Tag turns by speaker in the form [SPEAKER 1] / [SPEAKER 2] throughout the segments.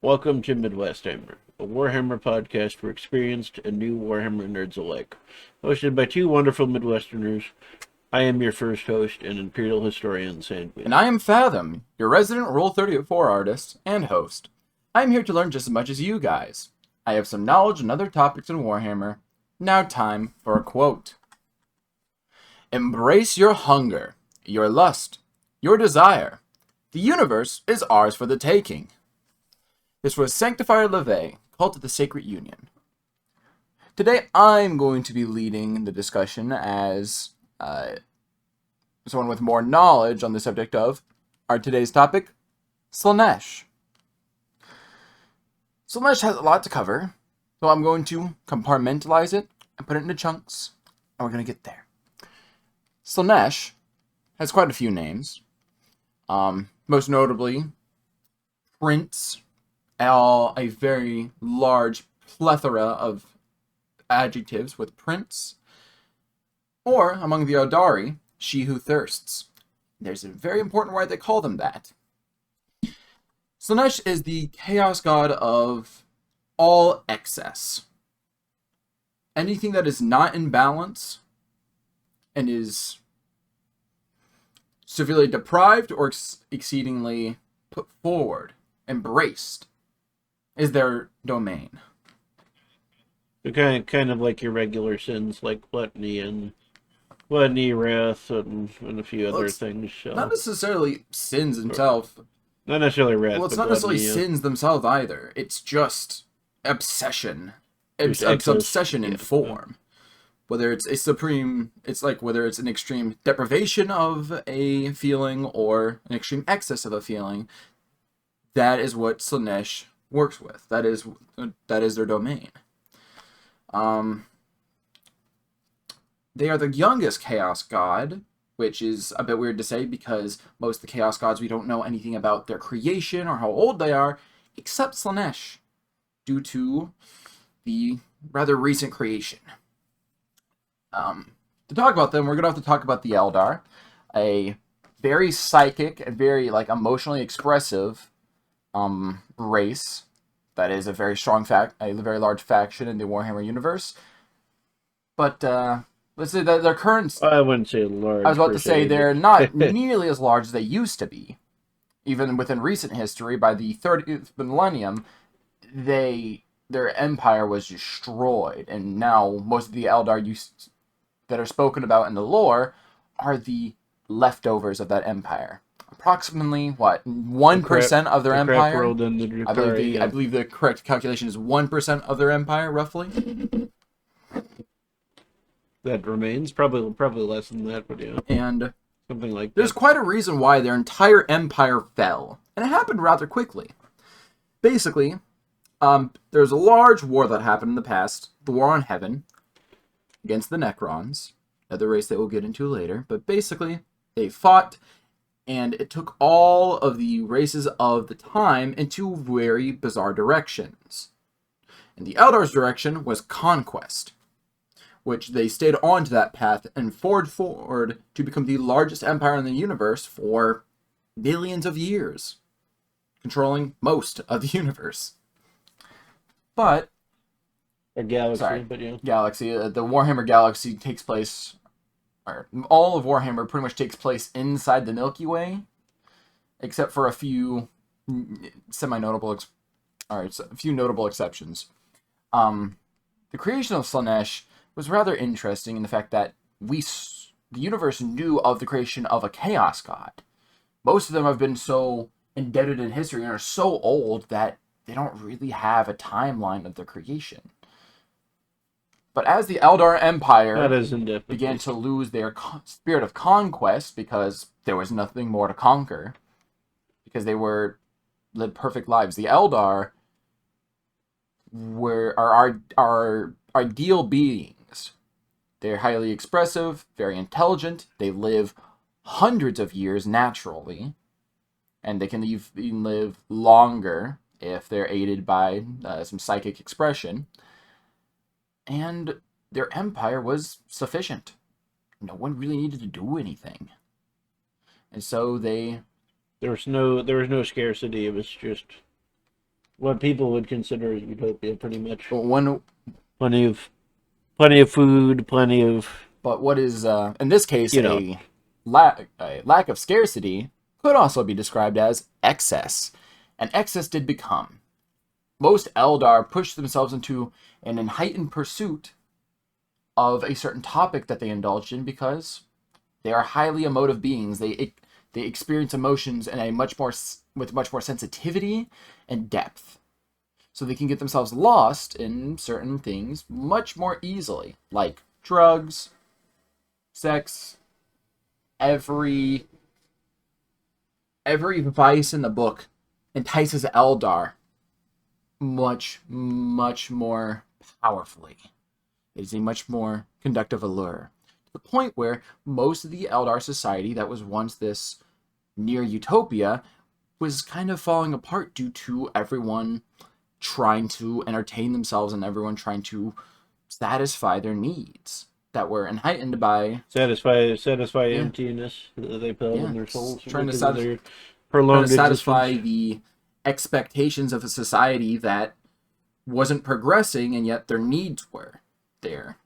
[SPEAKER 1] Welcome to MidwestHammer, a Warhammer podcast for experienced and new Warhammer nerds alike. Hosted by two wonderful Midwesterners, I am your first host and Imperial Historian Sandwich.
[SPEAKER 2] And I am Fathom, your resident Roll34 artist and host. I am here to learn just as much as you guys. I have some knowledge on other topics in Warhammer. Now time for a quote. Embrace your hunger, your lust, your desire. The universe is ours for the taking. This was Sanctifier LeVay, Cult of the Sacred Union. Today I'm going to be leading the discussion as someone with more knowledge on the subject of our today's topic, Slaanesh. Slaanesh has a lot to cover, so I'm going to compartmentalize it and put it into chunks, and we're going to get there. Slaanesh has quite a few names, most notably Prince, a very large plethora of adjectives with Prince, or among the Eldari, she who thirsts. There's a very important why they call them that. Slaanesh is the chaos god of all excess. Anything that is not in balance and is severely deprived or exceedingly put forward, embraced, is their domain.
[SPEAKER 1] So kind of like your regular sins, like gluttony, wrath, and a few other things. So.
[SPEAKER 2] Not necessarily sins themselves.
[SPEAKER 1] Not necessarily wrath.
[SPEAKER 2] Well, it's
[SPEAKER 1] but
[SPEAKER 2] not necessarily
[SPEAKER 1] gluttony,
[SPEAKER 2] sins themselves either. It's just obsession. It's
[SPEAKER 1] excess,
[SPEAKER 2] obsession in form. Whether it's a supreme, it's like whether it's an extreme deprivation of a feeling or an extreme excess of a feeling. That is what Slaanesh works with. That is their domain. They are the youngest Chaos God, which is a bit weird to say because most of the Chaos Gods we don't know anything about their creation or how old they are, except Slaanesh, due to the rather recent creation. To talk about them, we're going to have to talk about the Eldar, a very psychic and very emotionally expressive race that is a very strong a very large faction in the Warhammer universe. But let's say that their current...
[SPEAKER 1] I wouldn't say large.
[SPEAKER 2] I was about to say they're not nearly as large as they used to be. Even within recent history, by the 30th millennium, their empire was destroyed, and now most of the Eldar that are spoken about in the lore are the leftovers of that empire. Approximately, 1% of their empire? I believe the correct calculation is 1% of their empire, roughly.
[SPEAKER 1] That remains probably less than that, but yeah.
[SPEAKER 2] And
[SPEAKER 1] something like
[SPEAKER 2] there's quite a reason why their entire empire fell, and it happened rather quickly. Basically, there's a large war that happened in the past, the War on Heaven, against the Necrons, another race that we'll get into later. But basically, they fought, and it took all of the races of the time into very bizarre directions. And the Eldar's direction was conquest, which they stayed on to that path and forged forward to become the largest empire in the universe for billions of years, controlling most of the universe. But
[SPEAKER 1] a galaxy, but yeah.
[SPEAKER 2] Galaxy. The Warhammer Galaxy takes place, or all of Warhammer pretty much takes place inside the Milky Way, except for a few notable exceptions. The creation of Slaanesh was rather interesting in the fact that the universe knew of the creation of a Chaos God. Most of them have been so indebted in history and are so old that they don't really have a timeline of their creation. But as the Eldar Empire began to lose their spirit of conquest because there was nothing more to conquer, because they lived perfect lives, the Eldar are ideal beings. They're highly expressive, very intelligent. They live hundreds of years naturally, and they can even live longer if they're aided by some psychic expression. And their empire was sufficient. No one really needed to do anything. And so they
[SPEAKER 1] There was no scarcity. It was just what people would consider utopia, pretty much.
[SPEAKER 2] But one,
[SPEAKER 1] Plenty of plenty of food, plenty of
[SPEAKER 2] but what is in this case
[SPEAKER 1] you know.
[SPEAKER 2] a lack of scarcity could also be described as excess, and excess did become. Most Eldar pushed themselves into an heightened pursuit of a certain topic that they indulged in because they are highly emotive beings. They experience emotions in a with much more sensitivity and depth. So they can get themselves lost in certain things much more easily, like drugs, sex, every vice in the book entices Eldar much, much more powerfully. It is a much more conductive allure. To the point where most of the Eldar society that was once this near utopia was kind of falling apart due to everyone trying to entertain themselves and everyone trying to satisfy their needs that were heightened by
[SPEAKER 1] Satisfy
[SPEAKER 2] yeah,
[SPEAKER 1] emptiness that they felt in
[SPEAKER 2] yeah,
[SPEAKER 1] their souls
[SPEAKER 2] trying to
[SPEAKER 1] because of their
[SPEAKER 2] trying to
[SPEAKER 1] prolonged
[SPEAKER 2] satisfy
[SPEAKER 1] existence.
[SPEAKER 2] the expectations of a society that wasn't progressing, and yet their needs were their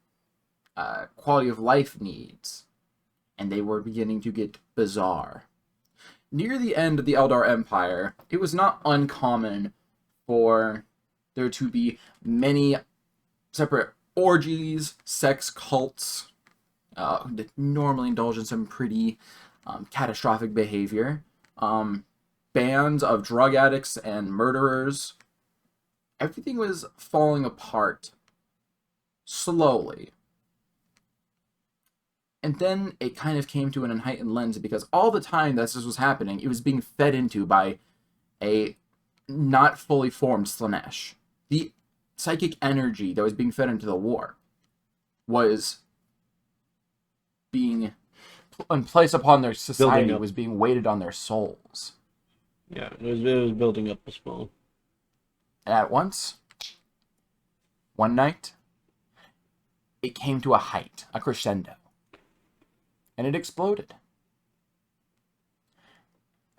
[SPEAKER 2] quality of life needs, and they were beginning to get bizarre. Near the end of the Eldar Empire, it was not uncommon for there to be many separate orgies, sex cults, that normally indulge in some pretty catastrophic behavior, bands of drug addicts and murderers. Everything was falling apart slowly. And then it kind of came to an heightened lens because all the time that this was happening, it was being fed into by a not fully formed Slaanesh. The psychic energy that was being fed into the war was being placed upon their
[SPEAKER 1] Building
[SPEAKER 2] society,
[SPEAKER 1] up.
[SPEAKER 2] was being weighted on their souls.
[SPEAKER 1] Yeah, it was building up a small.
[SPEAKER 2] And at once, one night, it came to a height, a crescendo. And it exploded.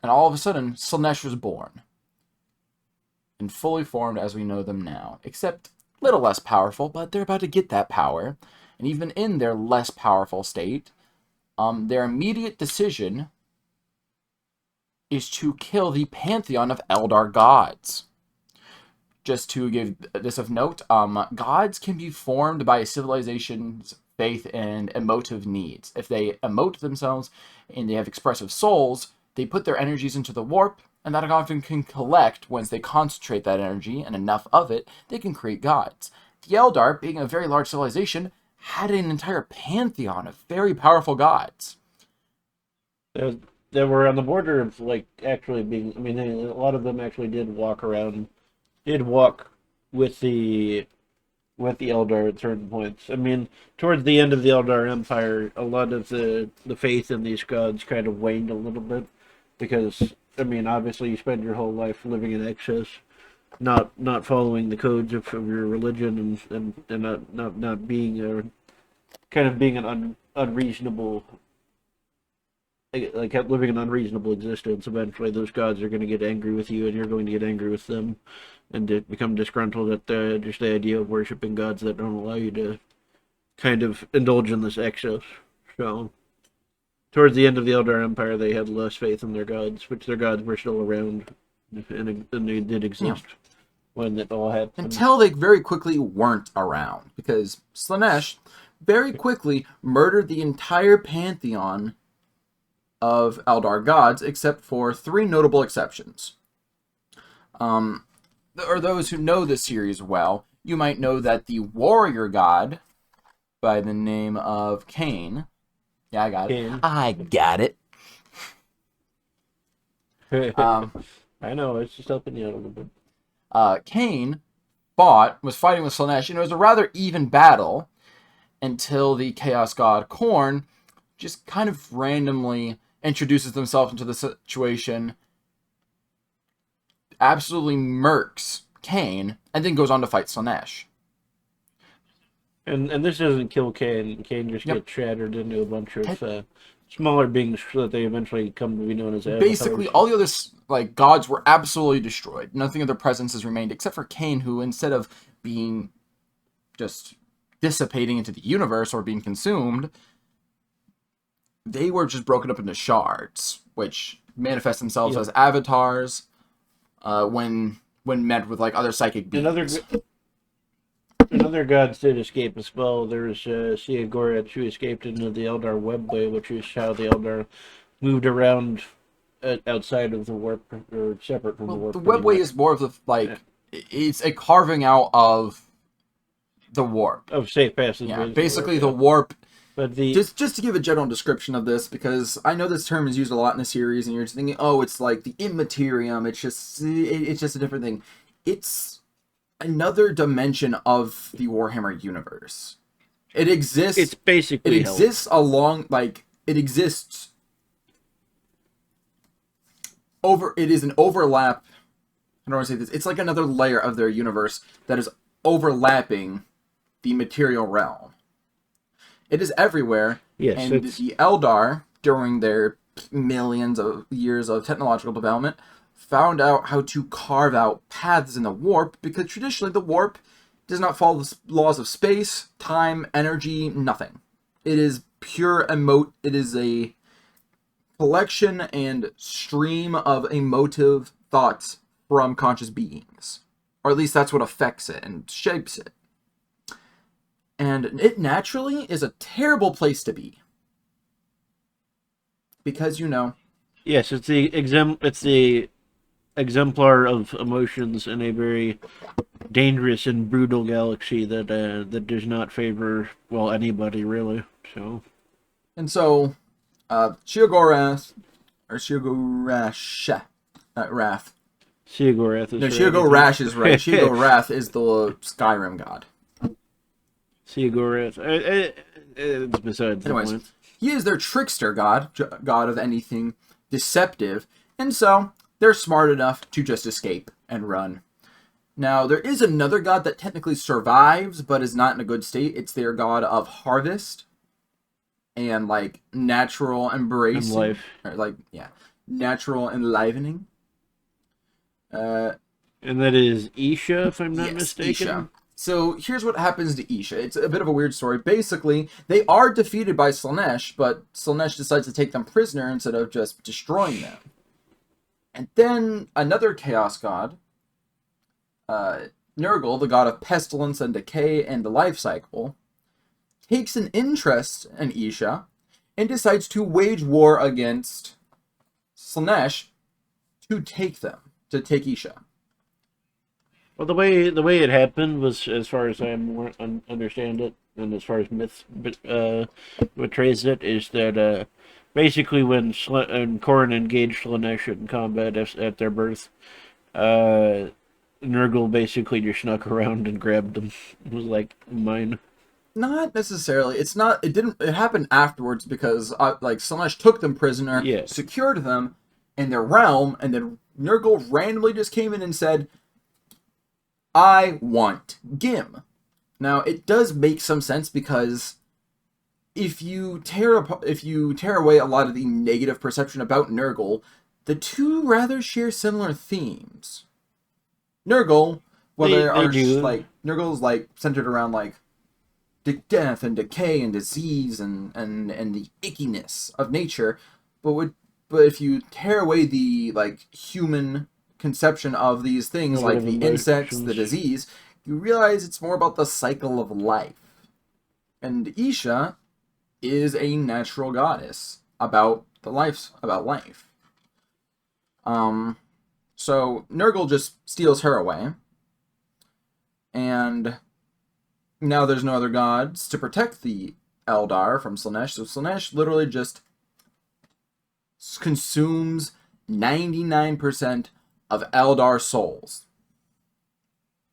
[SPEAKER 2] And all of a sudden, Slaanesh was born. And fully formed as we know them now. Except a little less powerful, but they're about to get that power. And even in their less powerful state, their immediate decision is to kill the pantheon of Eldar gods. Just to give this of note, gods can be formed by a civilization's faith and emotive needs. If they emote themselves and they have expressive souls, they put their energies into the warp, and that often can collect once they concentrate that energy and enough of it, they can create gods. The Eldar, being a very large civilization, had an entire pantheon of very powerful gods.
[SPEAKER 1] They were on the border of like actually being. I mean, a lot of them actually did walk with the Eldar at certain points. I mean, towards the end of the Eldar Empire, a lot of the faith in these gods kind of waned a little bit because I mean, obviously, you spend your whole life living in excess, not following the codes of your religion, and not being a kind of being an unreasonable like living an unreasonable existence. Eventually, those gods are going to get angry with you, and you're going to get angry with them, and become disgruntled at just the idea of worshiping gods that don't allow you to kind of indulge in this excess. So, towards the end of the Elder Empire, they had less faith in their gods, which their gods were still around, and they did exist when it all happened.
[SPEAKER 2] Until they very quickly weren't around, because Slaanesh very quickly murdered the entire pantheon of Eldar gods, except for three notable exceptions. Or those who know the series well, you might know that the warrior god by the name of Cain. Yeah, I got it.
[SPEAKER 1] Cain.
[SPEAKER 2] I got it.
[SPEAKER 1] I know, it's just helping you out a little bit.
[SPEAKER 2] Cain was fighting with Slaanesh, and it was a rather even battle until the chaos god Khorne just kind of randomly introduces himself into the situation, absolutely murks Cain, and then goes on to fight Slaanesh.
[SPEAKER 1] And this doesn't kill Cain. Cain just gets shattered into a bunch of smaller beings so that they eventually come to be known as
[SPEAKER 2] Basically,
[SPEAKER 1] avatars.
[SPEAKER 2] all the other like gods were absolutely destroyed. Nothing of their presence has remained except for Cain, who instead of being just dissipating into the universe or being consumed, they were just broken up into shards, which manifest themselves
[SPEAKER 1] Yep.
[SPEAKER 2] as avatars when met with like other psychic
[SPEAKER 1] Another
[SPEAKER 2] beings.
[SPEAKER 1] another gods did escape as well. There's Siagorath who escaped into the Eldar webway, which is how the Eldar moved around outside of the warp, or separate from the
[SPEAKER 2] Well, the
[SPEAKER 1] warp, pretty
[SPEAKER 2] webway
[SPEAKER 1] much.
[SPEAKER 2] is more of the like it's a carving out of the warp.
[SPEAKER 1] Of safe
[SPEAKER 2] Yeah,
[SPEAKER 1] passageways in the warp,
[SPEAKER 2] basically the
[SPEAKER 1] yeah.
[SPEAKER 2] warp.
[SPEAKER 1] But the
[SPEAKER 2] Just to give a general description of this, because I know this term is used a lot in the series, and you're just thinking, oh, it's like the immaterium. It's just a different thing. It's another dimension of the Warhammer universe. It exists.
[SPEAKER 1] it's basically
[SPEAKER 2] It exists along like it exists over. It is an overlap. I don't want to say this. It's like another layer of their universe that is overlapping the material realm. It is everywhere,
[SPEAKER 1] Yes,
[SPEAKER 2] and
[SPEAKER 1] it's
[SPEAKER 2] the Eldar, during their millions of years of technological development, found out how to carve out paths in the warp, because traditionally the warp does not follow the laws of space, time, energy, nothing. It is pure emote. It is a collection and stream of emotive thoughts from conscious beings. Or at least that's what affects it and shapes it. And it naturally is a terrible place to be. Because,
[SPEAKER 1] yes, it's the exemplar of emotions in a very dangerous and brutal galaxy that does not favor, well, anybody really. So
[SPEAKER 2] and so, Sheogorath, or Sheogorash, not Wrath.
[SPEAKER 1] Siagorath is
[SPEAKER 2] No,
[SPEAKER 1] for everything.
[SPEAKER 2] Sheogorash is right. Sheogorath is the Skyrim god.
[SPEAKER 1] Siagorath. It's besides the
[SPEAKER 2] Anyways,
[SPEAKER 1] point.
[SPEAKER 2] he is their trickster god, god of anything deceptive, and so they're smart enough to just escape and run. Now, there is another god that technically survives, but is not in a good state. It's their god of harvest and, like, natural
[SPEAKER 1] And
[SPEAKER 2] embracing.
[SPEAKER 1] life.
[SPEAKER 2] Or, like, yeah, natural enlivening.
[SPEAKER 1] And that is Isha, if I'm not
[SPEAKER 2] Yes,
[SPEAKER 1] mistaken.
[SPEAKER 2] Isha. So here's what happens to Isha. It's a bit of a weird story. Basically, they are defeated by Slaanesh, but Slaanesh decides to take them prisoner instead of just destroying them. And then another chaos god, Nurgle, the god of pestilence and decay and the life cycle, takes an interest in Isha and decides to wage war against Slaanesh to take Isha.
[SPEAKER 1] Well, the way it happened was, as far as I understand it, and as far as myth portrays it, is that basically when Corrin engaged Slaanesh in combat at their birth, Nurgle basically just snuck around and grabbed them. It was like, mine.
[SPEAKER 2] Not necessarily. It's not. It didn't. It happened afterwards because like Slaanesh took them prisoner,
[SPEAKER 1] Yeah.
[SPEAKER 2] secured them in their realm, and then Nurgle randomly just came in and said, "I want Gim." Now it does make some sense because if you tear away a lot of the negative perception about Nurgle, the two rather share similar themes. Nurgle,
[SPEAKER 1] They do.
[SPEAKER 2] Nurgle's like centered around like death and decay and disease and the ickiness of nature, but if you tear away the like human conception of these things like the insects, the disease, you realize it's more about the cycle of life. And Isha is a natural goddess about life. So Nurgle just steals her away, and now there's no other gods to protect the Eldar from Slaanesh, so Slaanesh literally just consumes 99% of Eldar souls.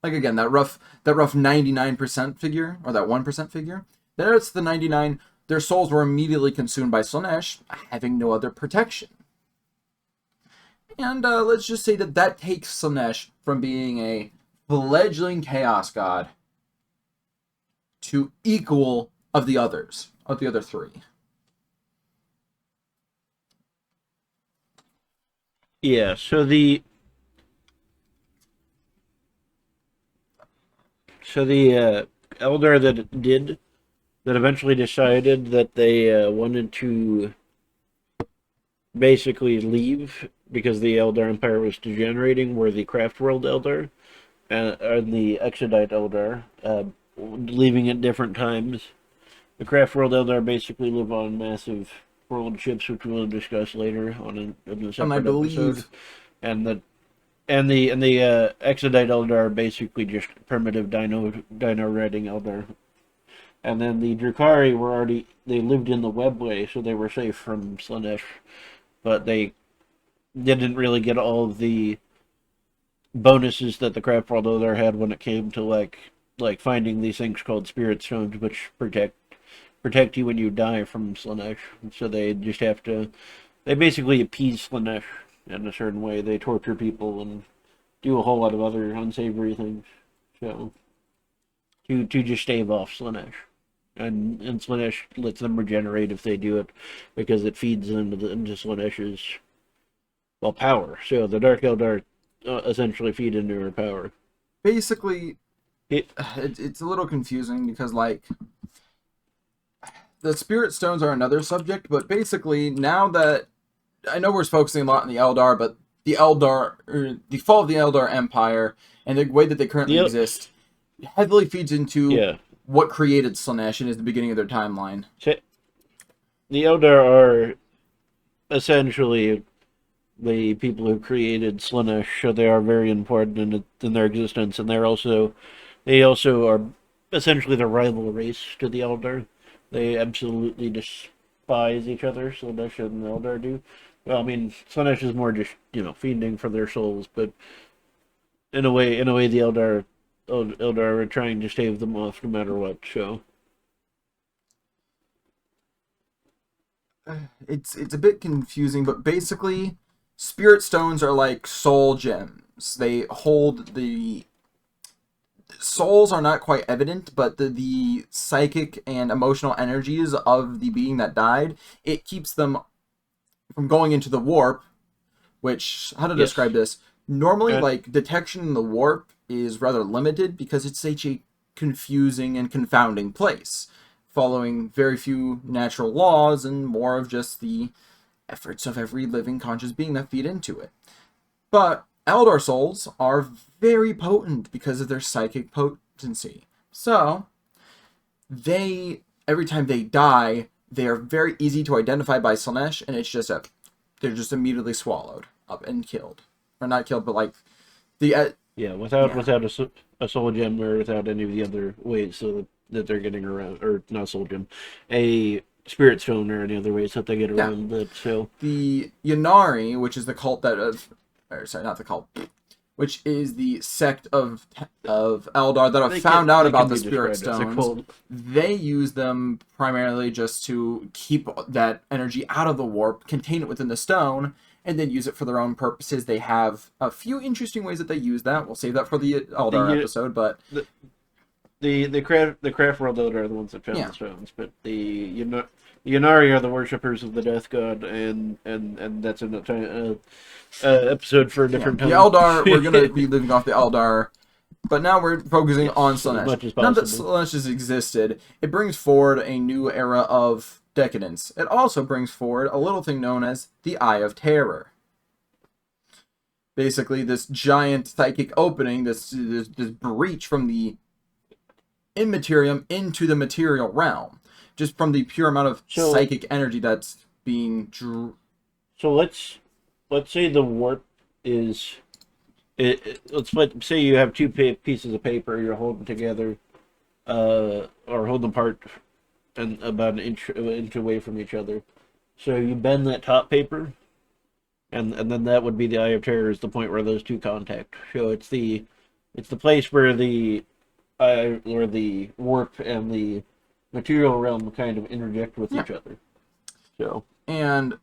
[SPEAKER 2] Like again, that rough 99% figure, or that 1% figure, there's the 99. Their souls were immediately consumed by Slaanesh, having no other protection. And let's just say that takes Slaanesh from being a fledgling chaos god to equal of the other three.
[SPEAKER 1] yeah. So the elder that eventually decided that they wanted to basically leave because the Elder Empire was degenerating were the Craft World Elder and the Exodite Elder, leaving at different times. The Craft World Elder basically live on massive world ships, which we'll discuss later in a
[SPEAKER 2] And I
[SPEAKER 1] separate episode.
[SPEAKER 2] believe,
[SPEAKER 1] And the Exodite Elder are basically just primitive dino riding Elder. And then the Drukhari were already they lived in the webway, so they were safe from Slaanesh, but they didn't really get all of the bonuses that the Craft World Elder had when it came to like finding these things called Spirit Stones, which protect you when you die from Slaanesh. So they just have to they basically appease Slaanesh in a certain way. They torture people and do a whole lot of other unsavory things. So to just stave off Slaanesh. And Slaanesh lets them regenerate if they do it because it feeds into Slaanesh's power. So the Dark Eldar essentially feed into her power.
[SPEAKER 2] basically,
[SPEAKER 1] It,
[SPEAKER 2] it's a little confusing because, like, the Spirit Stones are another subject, but basically, now that I know we're focusing a lot on the Eldar, but the fall of the Eldar Empire and the way that they currently
[SPEAKER 1] the
[SPEAKER 2] exist heavily feeds into
[SPEAKER 1] yeah,
[SPEAKER 2] what created Slaanesh and is the beginning of their timeline.
[SPEAKER 1] the Eldar are essentially the people who created Slaanesh, so they are very important in their existence, and they also are essentially the rival race to the Eldar. They absolutely despise each other. Slaanesh and the Eldar do. Well, I mean, Slaanesh is more just feeding for their souls, but in a way, the Eldar are trying to stave them off no matter what. So
[SPEAKER 2] It's a bit confusing, but basically, Spirit Stones are like soul gems. They hold the souls are not quite evident, but the psychic and emotional energies of the being that died, it keeps them from going into the warp, which, how to
[SPEAKER 1] yes,
[SPEAKER 2] describe this? Normally,
[SPEAKER 1] and
[SPEAKER 2] like, detection in the warp is rather limited because it's such a confusing and confounding place, following very few natural laws and more of just the efforts of every living conscious being that feed into it. But Eldar souls are very potent because of their psychic potency. So, every time they die, they are very easy to identify by Slaanesh, and they're just immediately swallowed up and killed. Or not killed, but like,
[SPEAKER 1] yeah,
[SPEAKER 2] yeah.
[SPEAKER 1] without a soul gem or without any of the other ways that they're getting around, or not soul gem, a spirit stone or any other ways that they get
[SPEAKER 2] Yeah.
[SPEAKER 1] around that. So
[SPEAKER 2] The Yanari, which is the cult or sorry, not the cult, which is the sect of Eldar that have found out
[SPEAKER 1] they
[SPEAKER 2] about
[SPEAKER 1] can
[SPEAKER 2] the
[SPEAKER 1] be
[SPEAKER 2] Spirit
[SPEAKER 1] described as a
[SPEAKER 2] Stones.
[SPEAKER 1] cult.
[SPEAKER 2] They use them primarily just to keep that energy out of the warp, contain it within the stone, and then use it for their own purposes. They have a few interesting ways that they use that. We'll save that for the Eldar
[SPEAKER 1] The
[SPEAKER 2] episode, but
[SPEAKER 1] the the craft world elder are the ones that found
[SPEAKER 2] yeah.
[SPEAKER 1] the stones, but the Yanari are the worshippers of the death god, and that's an episode for a
[SPEAKER 2] Yeah,
[SPEAKER 1] different
[SPEAKER 2] the
[SPEAKER 1] time.
[SPEAKER 2] Eldar, we're going to be leaving off the Eldar, but now we're focusing on
[SPEAKER 1] Yes, as
[SPEAKER 2] Slaanesh.
[SPEAKER 1] much as
[SPEAKER 2] Now that
[SPEAKER 1] possible.
[SPEAKER 2] Slaanesh has existed, it brings forward a new era of decadence. It also brings forward a little thing known as the Eye of Terror. Basically, this giant psychic opening, this breach from the immaterium into the material realm, just from the pure amount of
[SPEAKER 1] So
[SPEAKER 2] psychic energy that's being
[SPEAKER 1] so let's say the warp is say you have two pieces of paper you're holding together, or holding apart and about an inch away from each other. So you bend that top paper, and then that would be the Eye of Terror, is the point where those two contact. So it's the place where where the warp and the material realm kind of interject with
[SPEAKER 2] yeah.
[SPEAKER 1] each other. So
[SPEAKER 2] And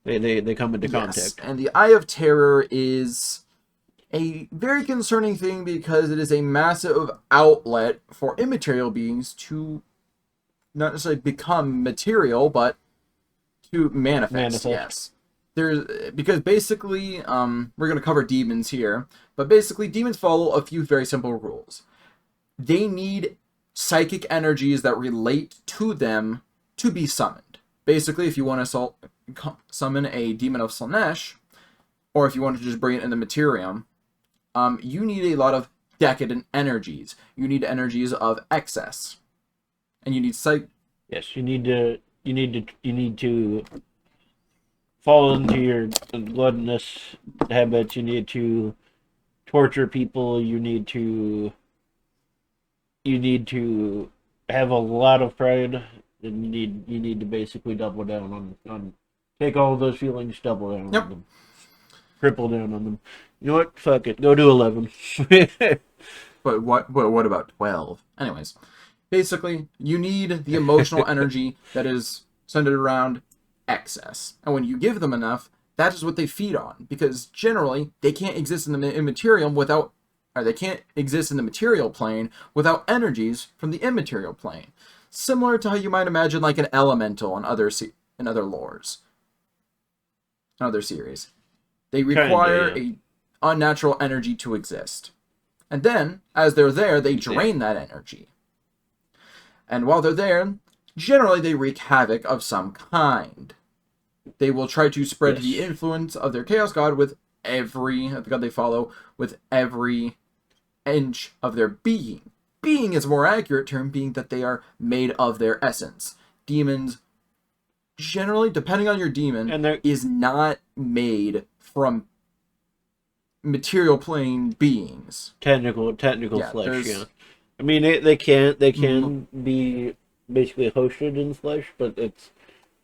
[SPEAKER 1] they come into
[SPEAKER 2] yes,
[SPEAKER 1] contact.
[SPEAKER 2] and the Eye of Terror is a very concerning thing because it is a massive outlet for immaterial beings to not necessarily become material, but to manifest.
[SPEAKER 1] Manifest.
[SPEAKER 2] Yes. because basically we're going to cover demons here, but basically demons follow a few very simple rules. They need psychic energies that relate to them to be summoned. Basically, if you want to summon a demon of Slaanesh, or if you want to just bring it in the Materium, you need a lot of decadent energies. You need energies of excess, and you need
[SPEAKER 1] Yes, you need to fall into your gluttonous habits. You need to torture people. You need to have a lot of pride, and you need to basically double down on take all of those feelings, double down
[SPEAKER 2] Yep.
[SPEAKER 1] on them, triple down on them. You know what? Fuck it. Go to 11.
[SPEAKER 2] But what about 12? Anyways, basically, you need the emotional energy that is centered around excess. And when you give them enough, that is what they feed on. Because generally, they can't exist in the immaterial without, or they can't exist in the material plane without energies from the immaterial plane. Similar to how you might imagine like an elemental in other lores, in other series. They require
[SPEAKER 1] Kinda, yeah.
[SPEAKER 2] a unnatural energy to exist. And then, as they're there, they drain that energy. And while they're there, generally they wreak havoc of some kind. They will try to spread the influence of their chaos god with the god they follow, with every inch of their being. Being is a more accurate term, being that they are made of their essence. Demons, generally, depending on your demon, is not made from material plane beings.
[SPEAKER 1] Technical flesh, yeah. I mean, they can be basically hosted in flesh, but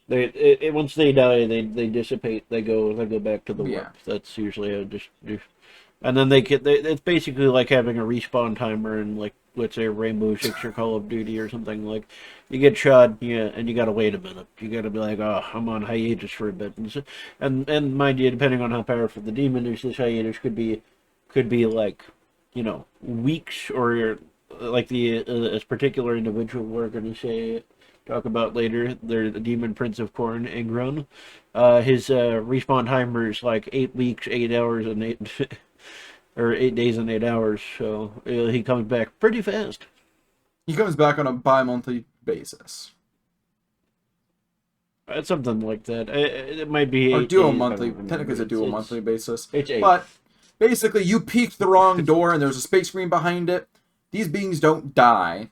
[SPEAKER 1] once they die, they dissipate. They go back to the warp. That's usually how and then it's basically like having a respawn timer in, like, let's say Rainbow Six or Call of Duty or something. Like, you get shot, yeah, and you gotta wait a minute. You gotta be like, oh, I'm on hiatus for a bit, and mind you, depending on how powerful the demon is, this hiatus could be like, weeks, or like this particular individual we're gonna talk about later. They're the demon prince of Corn, Ingron. His respawn timer is like 8 weeks, 8 hours, and 8 or 8 days and 8 hours. So he comes back pretty fast.
[SPEAKER 2] He comes back on a bi-monthly basis.
[SPEAKER 1] It's something like that. It might be
[SPEAKER 2] or dual monthly. Technically, it's a dual monthly basis.
[SPEAKER 1] It's 8.
[SPEAKER 2] But basically, you peeked the wrong door, and there's a space screen behind it. These beings don't die.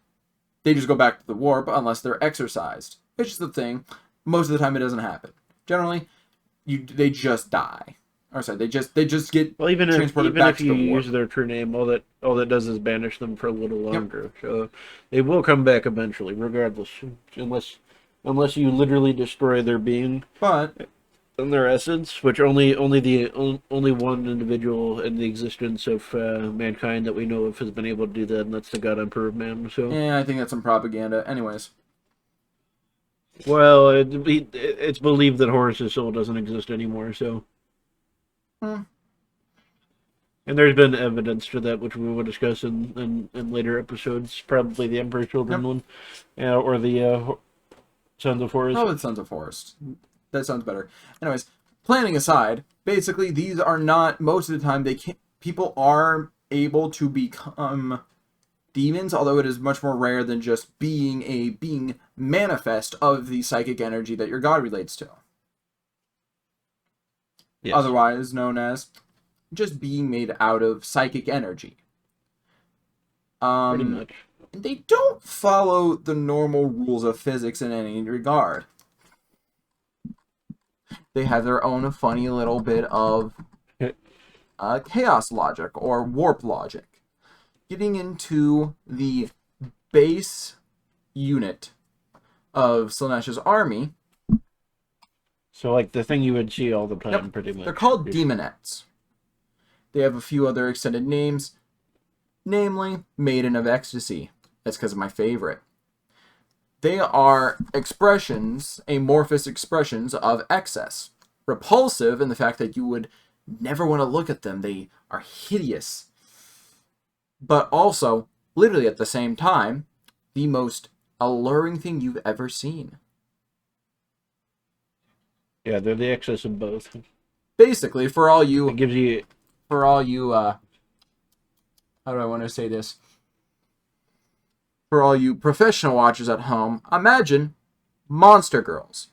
[SPEAKER 2] They just go back to the warp unless they're exorcised. It's just the thing. Most of the time, it doesn't happen. Generally, they just die. Or sorry, they just get transported back to the warp.
[SPEAKER 1] Even if you use their true name, all that does is banish them for a little longer. Yep. So they will come back eventually, regardless, unless you literally destroy their being.
[SPEAKER 2] But
[SPEAKER 1] in their essence, which only one individual in the existence of mankind that we know of has been able to do that, and that's the God Emperor of Man. So
[SPEAKER 2] yeah, I think that's some propaganda. Anyways.
[SPEAKER 1] Well, it's believed that Horus's soul doesn't exist anymore, so. And there's been evidence to that, which we will discuss in later episodes. Probably the Emperor's Children one, or the Sons of Horus.
[SPEAKER 2] Oh, the Sons of Horus. That sounds better. Anyways, planning aside, basically these are not, most of the time people are able to become demons, although it is much more rare than just being a being manifest of the psychic energy that your god relates to. Yes. Otherwise known as just being made out of psychic energy.
[SPEAKER 1] Pretty much.
[SPEAKER 2] They don't follow the normal rules of physics in any regard. They have their own funny little bit of chaos logic or warp logic. Getting into the base unit of Slaanesh's army.
[SPEAKER 1] So, like, the thing you would see all the time, pretty much.
[SPEAKER 2] They're called demonettes. They have a few other extended names, namely Maiden of Ecstasy. That's because of my favorite. They are amorphous expressions of excess. Repulsive in the fact that you would never want to look at them. They are hideous. But also, literally at the same time, the most alluring thing you've ever seen.
[SPEAKER 1] Yeah, they're the excess of both.
[SPEAKER 2] Basically,
[SPEAKER 1] It gives you
[SPEAKER 2] how do I want to say this? For all you professional watchers at home, imagine Monster Girls.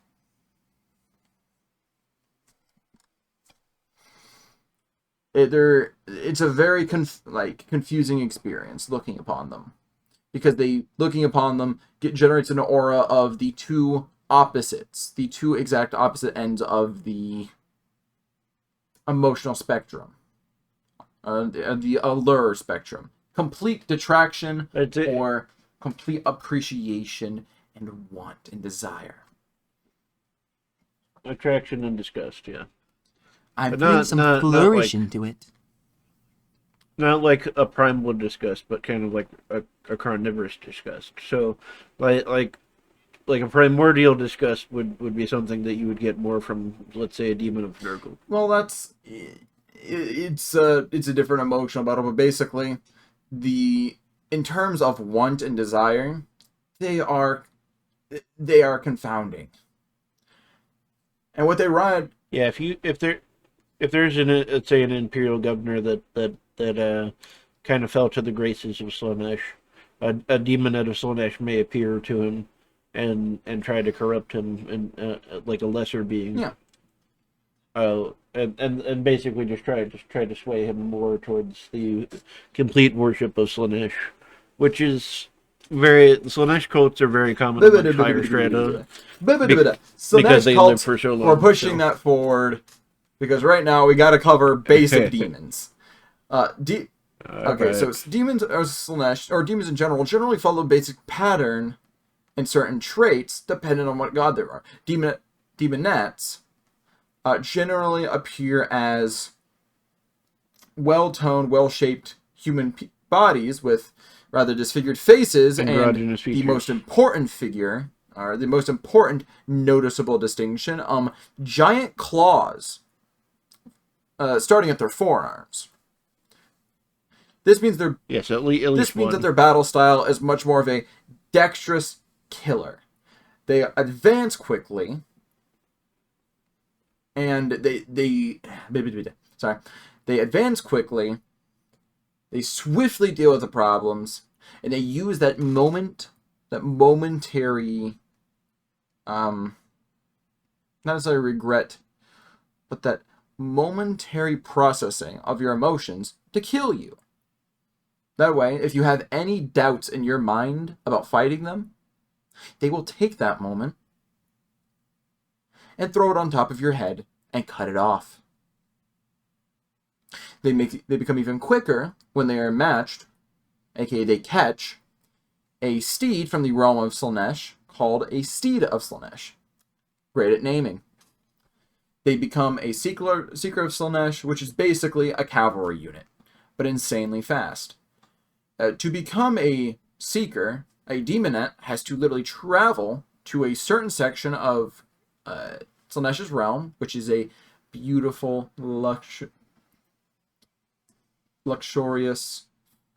[SPEAKER 2] It's a very confusing experience looking upon them, because looking upon them generates an aura of the two opposites, the two exact opposite ends of the emotional spectrum, the allure spectrum. Complete detraction
[SPEAKER 1] it's it.
[SPEAKER 2] or complete appreciation and want and desire.
[SPEAKER 1] Attraction and disgust. Yeah,
[SPEAKER 3] I'm
[SPEAKER 1] but
[SPEAKER 3] putting some flourish into it.
[SPEAKER 1] not like a primal disgust, but kind of like a carnivorous disgust. So, like a primordial disgust would be something that you would get more from, let's say, a demon of Nurgle.
[SPEAKER 2] Well, it's a different emotional battle, but basically, in terms of want and desire, they are confounding. And what they ride,
[SPEAKER 1] Yeah, if there's let's say an imperial governor that kind of fell to the graces of Slaanesh, a demon out of Slaanesh may appear to him and try to corrupt him and like a lesser being.
[SPEAKER 2] yeah.
[SPEAKER 1] And basically just try to sway him more towards the complete worship of Slaanesh, which is the Slaanesh cults are very common among higher strata because they live for so long.
[SPEAKER 2] We're pushing that forward because right now we got to cover basic demons. Okay,
[SPEAKER 1] right.
[SPEAKER 2] so demons or Slaanesh, or demons in general, generally follow a basic pattern and certain traits depending on what god there are. Demonettes generally appear as well-toned, well-shaped human bodies with rather disfigured faces, and the most important figure, or the most important noticeable distinction, giant claws starting at their forearms. This means
[SPEAKER 1] at least
[SPEAKER 2] that their battle style is much more of a dexterous killer. They advance quickly, and they advance quickly. They swiftly deal with the problems, and they use that momentary, not necessarily regret, but that momentary processing of your emotions to kill you. That way, if you have any doubts in your mind about fighting them, they will take that moment and throw it on top of your head and cut it off. They become even quicker when they are matched, aka they catch, a steed from the realm of Slaanesh called a Steed of Slaanesh. Great at naming. They become a Seeker of Slaanesh, which is basically a cavalry unit, but insanely fast. To become a Seeker, a Demonette has to literally travel to a certain section of Slaanesh's realm, which is a beautiful, luxurious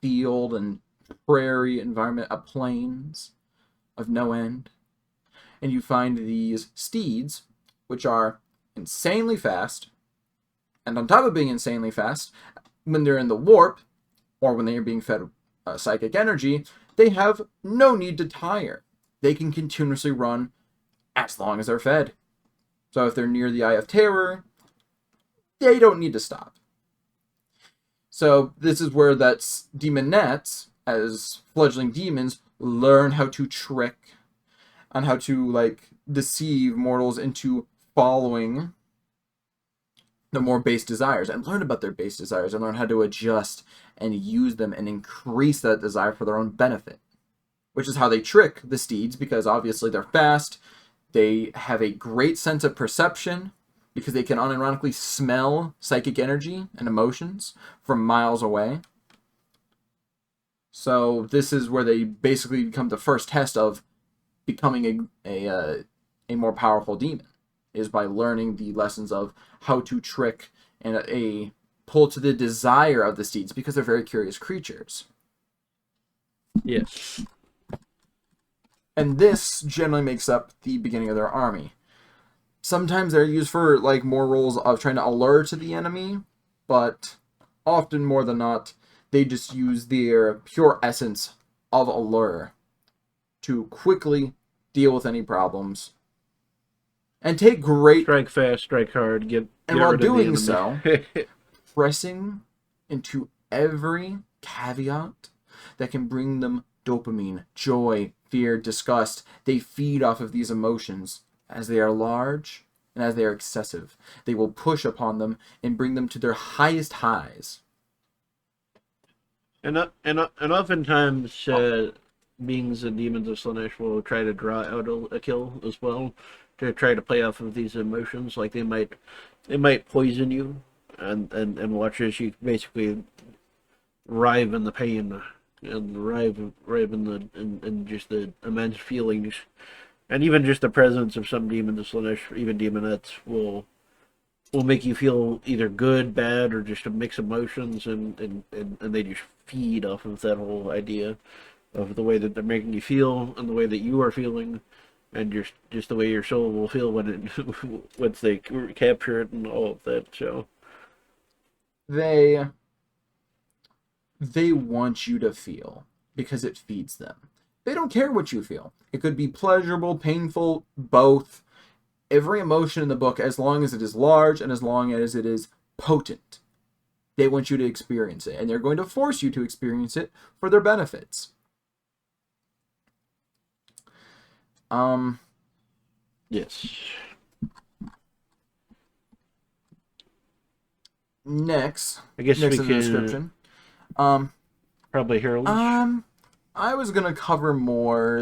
[SPEAKER 2] field and prairie environment of plains of no end. And you find these steeds, which are insanely fast, and on top of being insanely fast, when they're in the warp, or when they are being fed psychic energy, they have no need to tire. They can continuously run as long as they're fed. So if they're near the Eye of Terror, they don't need to stop. So this is where that's demonettes, as fledgling demons, learn how to trick and how to deceive mortals into following the more base desires, and learn about their base desires and learn how to adjust and use them and increase that desire for their own benefit. Which is how they trick the steeds, because obviously they're fast, they have a great sense of perception, because they can unironically smell psychic energy and emotions from miles away. So this is where they basically become the first test of becoming a more powerful demon, is by learning the lessons of how to trick and pull to the desire of the steeds, because they're very curious creatures.
[SPEAKER 1] Yes.
[SPEAKER 2] And this generally makes up the beginning of their army. Sometimes they're used for like more roles of trying to allure to the enemy, but often more than not, they just use their pure essence of allure to quickly deal with any problems and take great.
[SPEAKER 1] Strike fast, strike hard, get
[SPEAKER 2] While
[SPEAKER 1] rid of the
[SPEAKER 2] doing so,
[SPEAKER 1] enemy.
[SPEAKER 2] pressing into every caveat that can bring them dopamine, joy, fear, disgust. They feed off of these emotions as they are large and as they are excessive. They will push upon them and bring them to their highest highs.
[SPEAKER 1] And oftentimes, beings and demons of Slaanesh will try to draw out a kill as well, to try to play off of these emotions. Like they might poison you, and watch as you basically writhe in the pain and writhe in just the immense feelings, and even just the presence of some demons of Slaanesh, even demonettes, will make you feel either good, bad, or just a mix of emotions, and they just feed off of that whole idea of the way that they're making you feel and the way that you are feeling, and just the way your soul will feel when it once they capture it and all of that. So
[SPEAKER 2] They want you to feel because it feeds them. They don't care what you feel. It could be pleasurable, painful, both. Every emotion in the book, as long as it is large and as long as it is potent, they want you to experience it, and they're going to force you to experience it for their benefits.
[SPEAKER 1] yes,
[SPEAKER 2] Next
[SPEAKER 1] I guess
[SPEAKER 2] in
[SPEAKER 1] we
[SPEAKER 2] the
[SPEAKER 1] can
[SPEAKER 2] description.
[SPEAKER 1] probably heralds.
[SPEAKER 2] I was gonna cover more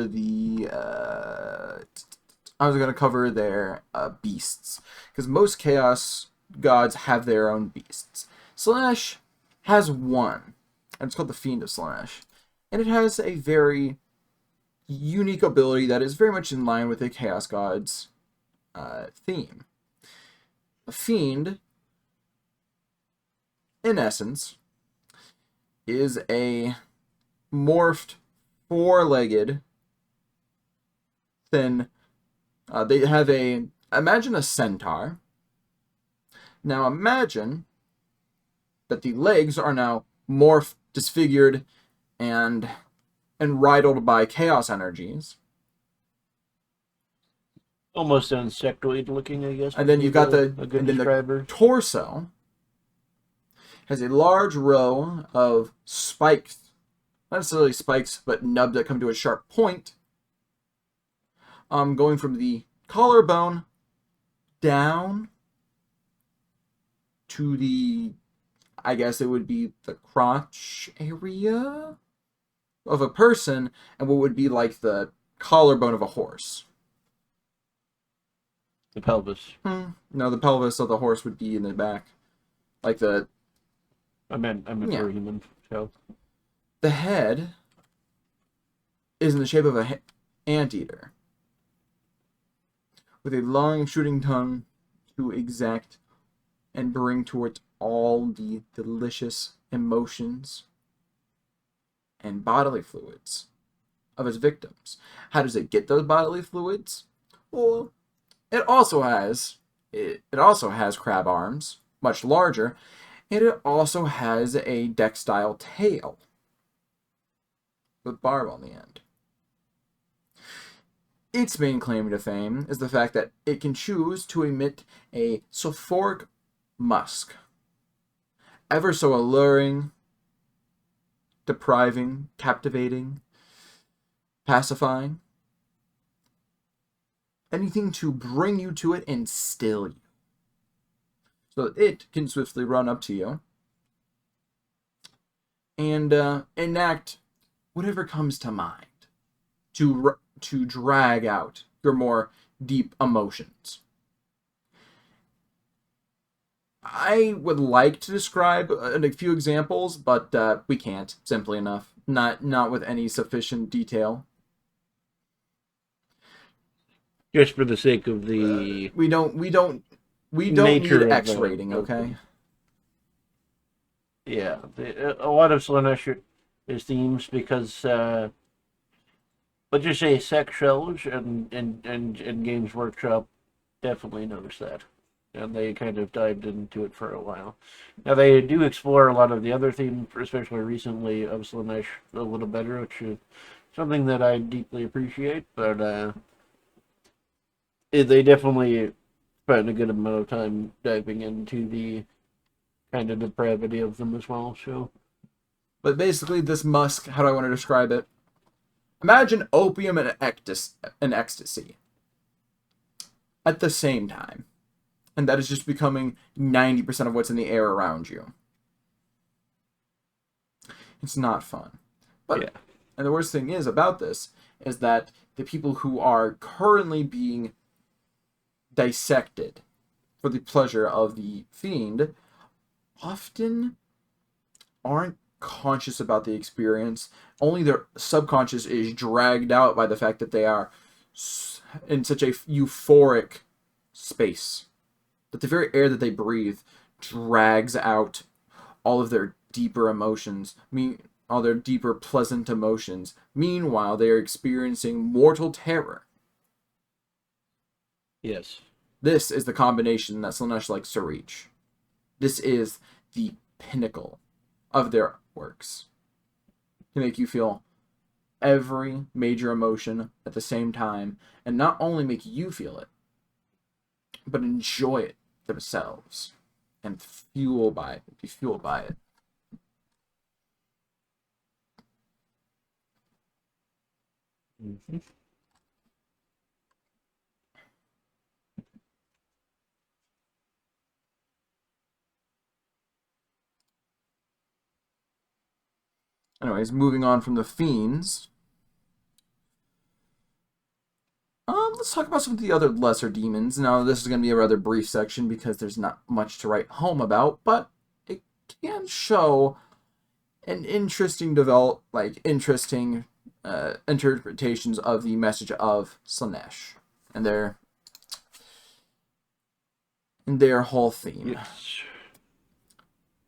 [SPEAKER 2] I was gonna cover their beasts, because most chaos gods have their own beasts. Slaanesh has one, and it's called the Fiend of Slaanesh, and it has a very unique ability that is very much in line with the chaos god's theme. A fiend, in essence, is a morphed, four-legged, thin. They have imagine a centaur. Now imagine that the legs are now morphed, disfigured, and riddled by chaos energies.
[SPEAKER 1] Almost insectoid looking, I guess.
[SPEAKER 2] And then you've got
[SPEAKER 1] a good describer.
[SPEAKER 2] The torso has a large row of spikes, not necessarily spikes, but nubs that come to a sharp point, going from the collarbone down to the, I guess it would be the crotch area of a person, and what would be like the collarbone of a horse.
[SPEAKER 1] The pelvis.
[SPEAKER 2] No, the pelvis of the horse would be in the back, like the.
[SPEAKER 1] I meant for human. So
[SPEAKER 2] the head is in the shape of a anteater, with a long shooting tongue to exact and bring to it all the delicious emotions and bodily fluids of its victims. How does it get those bodily fluids? Well, it also has crab arms, much larger, and it also has a deck-style tail with barb on the end. Its main claim to fame is the fact that it can choose to emit a sulfuric musk, ever so alluring, depriving, captivating, pacifying. Anything to bring you to it and still you. So that it can swiftly run up to you and enact whatever comes to mind to drag out your more deep emotions. I would like to describe a few examples, but we can't, simply enough. Not with any sufficient detail.
[SPEAKER 1] just for the sake of the
[SPEAKER 2] We don't
[SPEAKER 1] nature
[SPEAKER 2] need
[SPEAKER 1] of
[SPEAKER 2] X
[SPEAKER 1] the-
[SPEAKER 2] rating,
[SPEAKER 1] of
[SPEAKER 2] okay?
[SPEAKER 1] yeah, a lot of Slaanesh is themes because let's just say sex shells and Games Workshop definitely noticed that. And they kind of dived into it for a while. Now they do explore a lot of the other themes, especially recently, of Slaanesh a little better, which is something that I deeply appreciate. But they definitely spent a good amount of time diving into the kind of depravity of them as well. So
[SPEAKER 2] But basically, this musk, how do I want to describe it? Imagine opium and ecstasy at the same time. And that is just becoming 90% of what's in the air around you. It's not fun. But,
[SPEAKER 1] yeah,
[SPEAKER 2] and the worst thing is about this is that the people who are currently being dissected for the pleasure of the fiend often aren't conscious about the experience. Only their subconscious is dragged out by the fact that they are in such a euphoric space. That the very air that they breathe drags out all of their deeper emotions, all their deeper pleasant emotions. Meanwhile, they are experiencing mortal terror.
[SPEAKER 1] yes.
[SPEAKER 2] This is the combination that Slaanesh likes to reach. This is the pinnacle of their works. To make you feel every major emotion at the same time, and not only make you feel it, but enjoy it themselves and be fueled by it.
[SPEAKER 1] Mm-hmm.
[SPEAKER 2] Anyways, moving on from the fiends. Let's talk about some of the other lesser demons. Now, this is going to be a rather brief section because there's not much to write home about, but it can show an interesting interpretations of the message of Slaanesh and their whole theme.
[SPEAKER 1] Yes.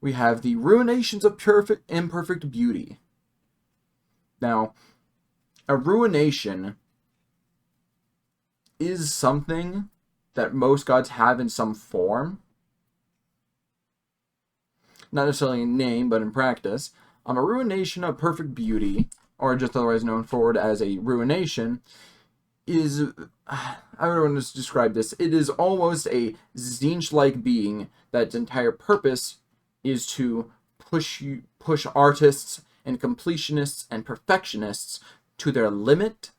[SPEAKER 2] We have the ruinations of imperfect beauty. Now, a ruination is something that most gods have in some form. Not necessarily in name, but in practice. A ruination of perfect beauty, or just otherwise known forward as a ruination, is, I don't want to describe this, it is almost a Zinch-like being that its entire purpose is to push artists and completionists and perfectionists to their limit,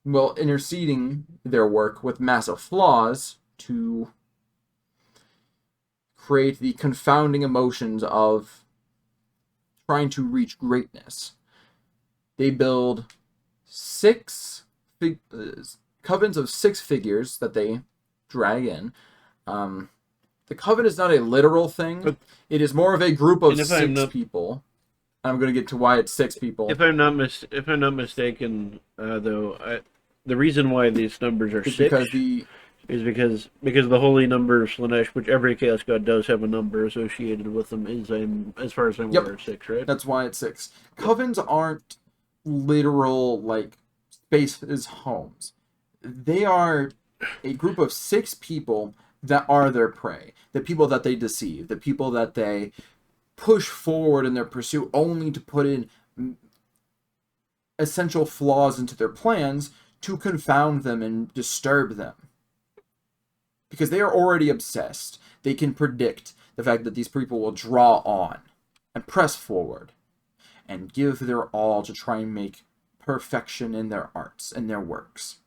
[SPEAKER 2] while interceding their work with massive flaws to create the confounding emotions of trying to reach greatness. They build covens of 6 figures that they drag in. The coven is not a literal thing. It is more of a group of 6 people. I'm going to get to why it's 6 people.
[SPEAKER 1] If I'm not mistaken, though, the reason why these numbers are 6 is because the holy number of Slaanesh, which every chaos god does have a number associated with them, is as far as I'm aware 6, right?
[SPEAKER 2] That's why it's 6. Covens aren't literal like spaces, homes. They are a group of 6 people that are their prey, the people that they deceive, the people that they push forward in their pursuit only to put in essential flaws into their plans to confound them and disturb them. Because they are already obsessed. They can predict the fact that these people will draw on and press forward and give their all to try and make perfection in their arts and their works.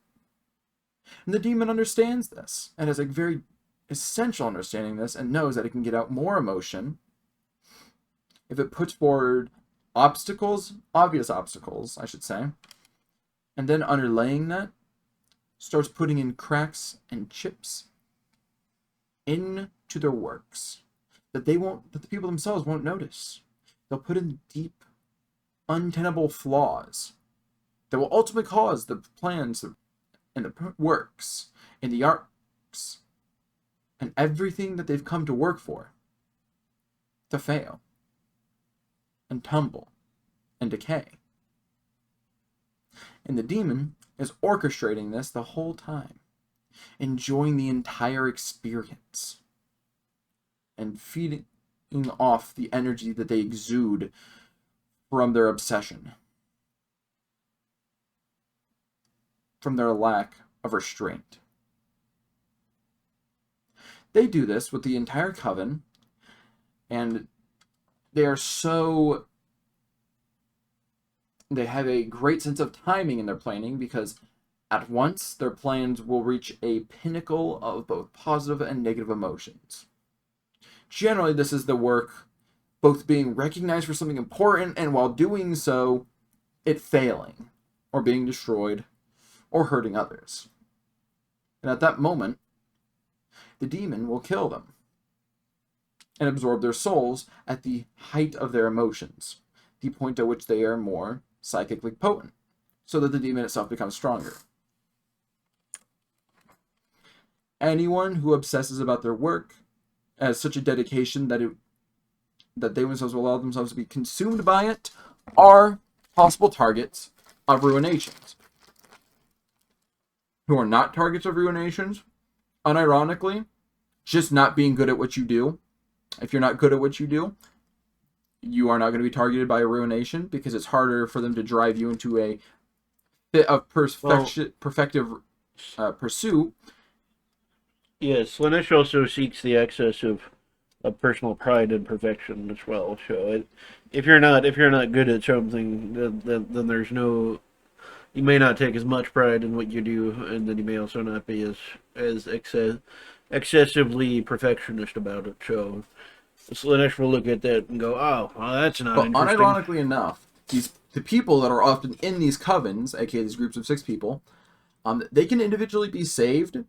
[SPEAKER 2] And the demon understands this and has a very essential understanding this and knows that it can get out more emotion if it puts forward obvious obstacles, I should say, and then underlaying that, starts putting in cracks and chips into their works that the people themselves won't notice. They'll put in deep, untenable flaws that will ultimately cause the plans and the works and the arts and everything that they've come to work for to fail and tumble and decay. And the demon is orchestrating this the whole time. enjoying the entire experience, and feeding off the energy that they exude from their obsession, from their lack of restraint. They do this with the entire coven, and they have a great sense of timing in their planning, because at once their plans will reach a pinnacle of both positive and negative emotions. Generally, this is the work both being recognized for something important, and while doing so, it failing, or being destroyed, or hurting others. And at that moment, the demon will kill them and absorb their souls at the height of their emotions, the point at which they are more psychically potent, so that the demon itself becomes stronger. Anyone who obsesses about their work has such a dedication that they themselves will allow themselves to be consumed by it are possible targets of ruinations. Who are not targets of ruinations, unironically, just not being good at what you do. If you're not good at what you do, you are not going to be targeted by a ruination, because it's harder for them to drive you into a fit of perfective pursuit.
[SPEAKER 1] Yes, Slaanesh also seeks the excess of personal pride and perfection as well. So if you're not good at something, then there's no. You may not take as much pride in what you do, and then you may also not be as excessively perfectionist about it. So Slaanesh will look at that and go, "Oh, well, that's not
[SPEAKER 2] But
[SPEAKER 1] interesting."
[SPEAKER 2] unironically enough, the people that are often in these covens, aka these groups of 6 people, they can individually be saved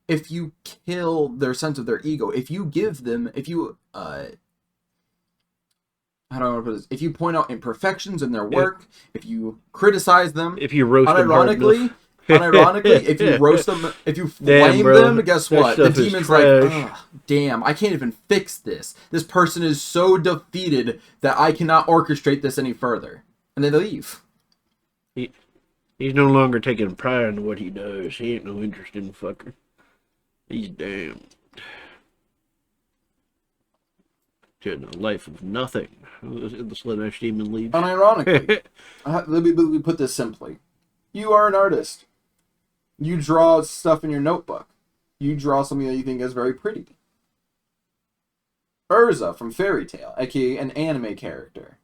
[SPEAKER 2] if you kill their sense of their ego. If you give them, how do I want to put this? If you point out imperfections in their work, if you criticize them,
[SPEAKER 1] if you roast them hard enough.
[SPEAKER 2] unironically, if you roast them, if you flame them, guess what? The demon's like, oh, damn, I can't even fix this. This person is so defeated that I cannot orchestrate this any further. And then they leave.
[SPEAKER 1] He's no longer taking pride in what he does. He ain't no interesting fucker. He's damned. To a life of nothing. The Slaanesh demon leaves.
[SPEAKER 2] Unironically, let me put this simply. You are an artist. You draw stuff in your notebook. You draw something that you think is very pretty. Urza from Fairy Tail, aka an anime character.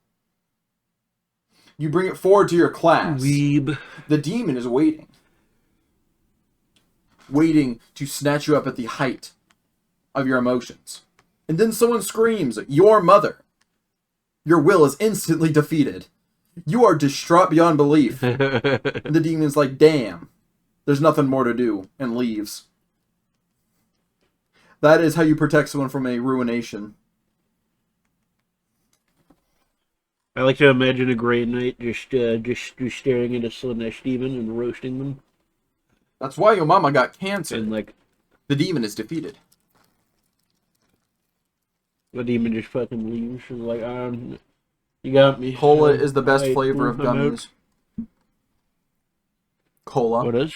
[SPEAKER 2] You bring it forward to your class.
[SPEAKER 1] Weeb.
[SPEAKER 2] The demon is waiting. Waiting to snatch you up at the height of your emotions. And then someone screams, "Your mother!" Your will is instantly defeated. You are distraught beyond belief. And the demon's like, damn, there's nothing more to do, and leaves. That is how you protect someone from a ruination.
[SPEAKER 1] I like to imagine a Grey Knight just staring at a Slaanesh demon and roasting them.
[SPEAKER 2] That's why your mama got cancer.
[SPEAKER 1] And like,
[SPEAKER 2] the demon is defeated.
[SPEAKER 1] The demon just fucking leaves and like, you got me.
[SPEAKER 2] Cola is the best flavor of gummies. Cola.
[SPEAKER 1] What is?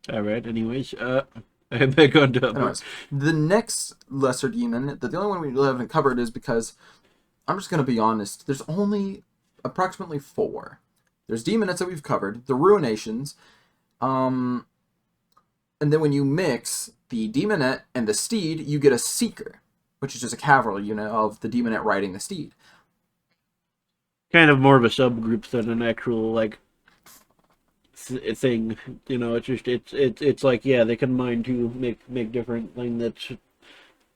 [SPEAKER 1] Alright, anyways, I'm back on top.
[SPEAKER 2] Anyways, the next lesser demon, the only one we really haven't covered is because, I'm just going to be honest, there's only approximately 4. There's demonettes that we've covered, the ruinations, and then when you mix the demonette and the steed, you get a seeker, which is just a cavalry unit of the demonette riding the steed.
[SPEAKER 1] Kind of more of a subgroup than an actual like thing, you know. It's just it's like, yeah, they combine to make different thing that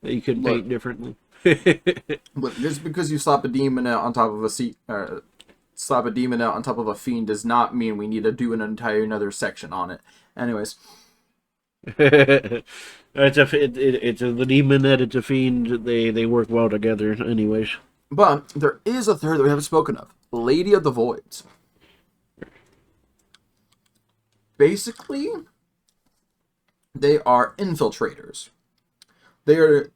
[SPEAKER 1] you could paint differently.
[SPEAKER 2] But just because you slap a demonette on top of slap a demonette on top of a fiend does not mean we need to do another section on it. Anyways.
[SPEAKER 1] The demonette, it's a fiend. They work well together, anyways.
[SPEAKER 2] But there is a third that we haven't spoken of, Lady of the Voids. Basically, they are infiltrators. They are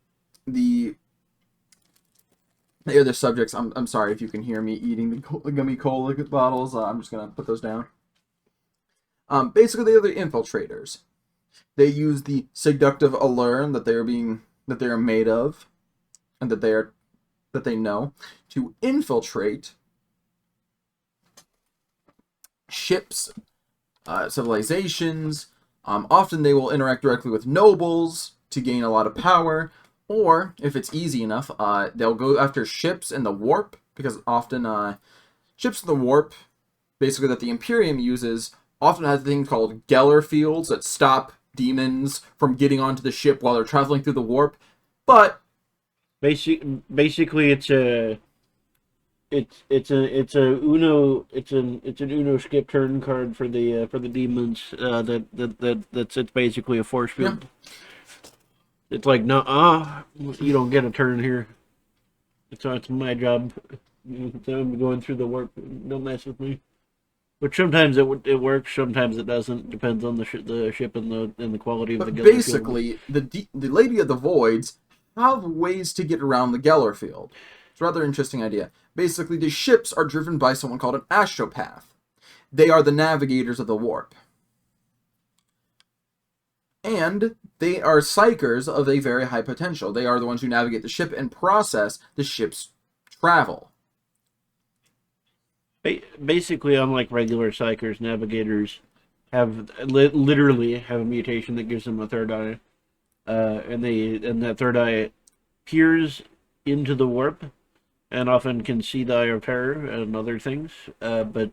[SPEAKER 2] the subjects. I'm sorry if you can hear me eating the gummy cola bottles. I'm just gonna put those down. Basically, they are the infiltrators. They use the seductive allure that they are made of, and that they know, to infiltrate ships, civilizations. Often they will interact directly with nobles to gain a lot of power, or if it's easy enough, they'll go after ships in the warp, because often ships in the warp, basically that the Imperium uses, often has things called Geller fields that stop demons from getting onto the ship while they're traveling through the warp. But
[SPEAKER 1] basically, it's an Uno skip turn card for the demons. It's basically a force field.
[SPEAKER 2] Yeah.
[SPEAKER 1] It's like, no, you don't get a turn here. It's my job. I'm going through the warp. Don't mess with me. Which sometimes it works, sometimes it doesn't. Depends on the ship and the quality of
[SPEAKER 2] But
[SPEAKER 1] the Geller
[SPEAKER 2] basically, the Lady of the Voids have ways to get around the Geller field. It's a rather interesting idea. Basically, the ships are driven by someone called an astropath. They are the navigators of the warp. And they are psychers of a very high potential. They are the ones who navigate the ship and process the ship's travel.
[SPEAKER 1] Basically, unlike regular psychers, navigators have literally have a mutation that gives them a third eye, and that third eye peers into the warp, and often can see the Eye of Terror and other things. But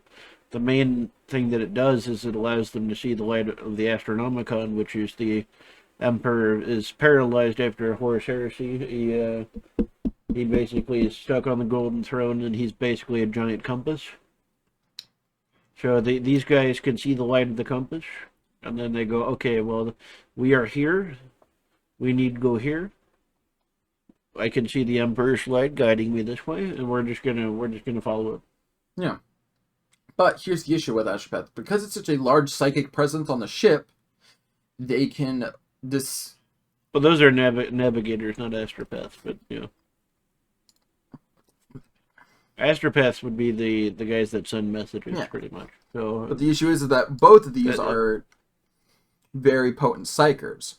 [SPEAKER 1] the main thing that it does is it allows them to see the light of the Astronomicon, which is the Emperor is paralyzed after a Horus Heresy. He basically is stuck on the Golden Throne, and he's basically a giant compass. So these guys can see the light of the compass, and then they go, okay, well, we are here. We need to go here. I can see the Emperor's light guiding me this way, and we're just gonna follow it.
[SPEAKER 2] Yeah. But here's the issue with Astropath. Because it's such a large psychic presence on the ship, they can
[SPEAKER 1] Well, those are navigators, not astropaths, but yeah. Astropaths would be the guys that send messages, pretty much. So,
[SPEAKER 2] but the issue is that both of these are very potent psychers.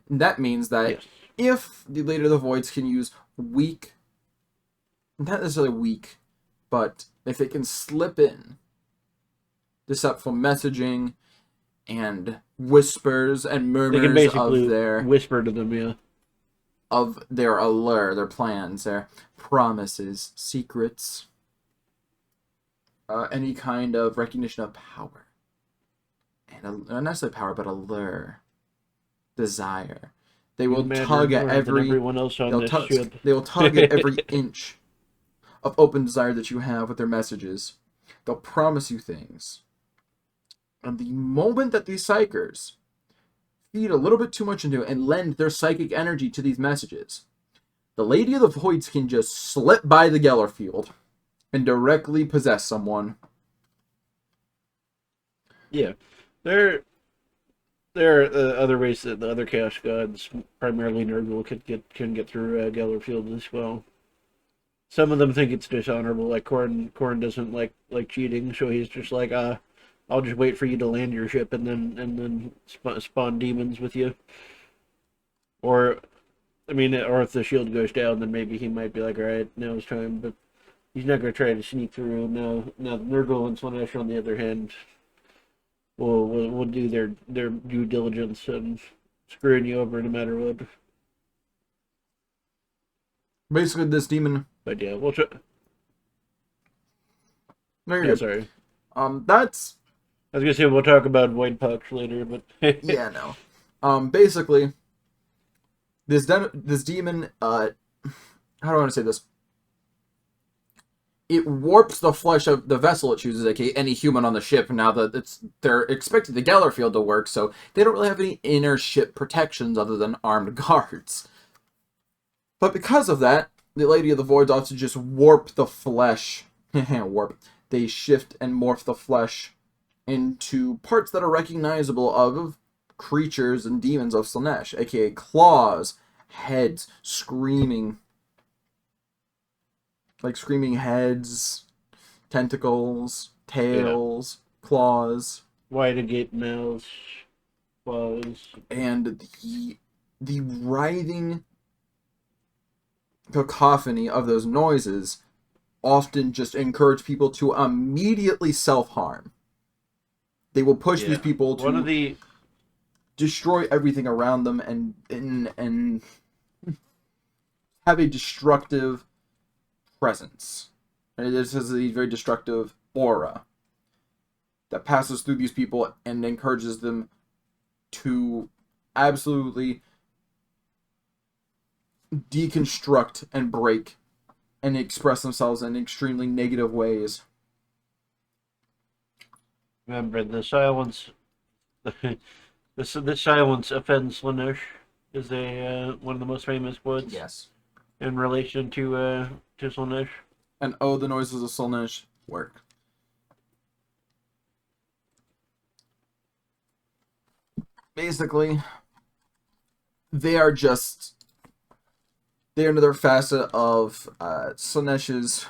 [SPEAKER 2] And that means that
[SPEAKER 1] yes.
[SPEAKER 2] if the Lady of the Voids can use weak, not necessarily weak, but if they can slip in deceptful messaging and whispers and
[SPEAKER 1] They can
[SPEAKER 2] murmurs
[SPEAKER 1] basically
[SPEAKER 2] of their
[SPEAKER 1] whisper to them, yeah.
[SPEAKER 2] of their allure, their plans, their promises, secrets, any kind of recognition of power, and not necessarily power, but allure, desire. They will tug at
[SPEAKER 1] everyone else on this ship.
[SPEAKER 2] They will tug at every inch of open desire that you have with their messages. They'll promise you things. And the moment that these psychers feed a little bit too much into it and lend their psychic energy to these messages, the Lady of the Voids can just slip by the Geller field and directly possess someone.
[SPEAKER 1] Yeah. There are other ways that the other Chaos Gods, primarily Nurgle, can get through Geller field as well. Some of them think it's dishonorable, like Khorne doesn't like cheating, so he's just like, I'll just wait for you to land your ship and then spawn demons with you. Or if the shield goes down, then maybe he might be like, all right, now it's time. But he's not going to try to sneak through. Now Nurgle and Slaanesh, on the other hand, will do their due diligence and screwing you over no matter what.
[SPEAKER 2] Basically, this demon.
[SPEAKER 1] But yeah, we'll try.
[SPEAKER 2] No, you're
[SPEAKER 1] Yeah,
[SPEAKER 2] good.
[SPEAKER 1] sorry.
[SPEAKER 2] That's.
[SPEAKER 1] I was gonna say we'll talk about Void Pucks later, but
[SPEAKER 2] Yeah, no. Basically, this demon. How do I want to say this? It warps the flesh of the vessel it chooses, aka any human on the ship. Now that they're expecting the Geller field to work, so they don't really have any inner ship protections other than armed guards. But because of that, the Lady of the Voids ought to just warp the flesh. Warp. They shift and morph the flesh into parts that are recognizable of creatures and demons of Slaanesh, aka claws, heads, screaming heads, tentacles, tails, claws,
[SPEAKER 1] wide agape mouths, claws.
[SPEAKER 2] and the writhing cacophony of those noises often just encourage people to immediately self-harm. They will push these people
[SPEAKER 1] One of
[SPEAKER 2] to
[SPEAKER 1] the
[SPEAKER 2] destroy everything around them and have a destructive presence. And this is a very destructive aura that passes through these people and encourages them to absolutely deconstruct and break and express themselves in extremely negative ways.
[SPEAKER 1] remember the silence. The silence offends Slaanesh is a one of the most famous quotes
[SPEAKER 2] Yes.
[SPEAKER 1] in relation to Slaanesh.
[SPEAKER 2] And oh, the noises of Slaanesh work. Basically, they are just... they're another facet of Slaanesh's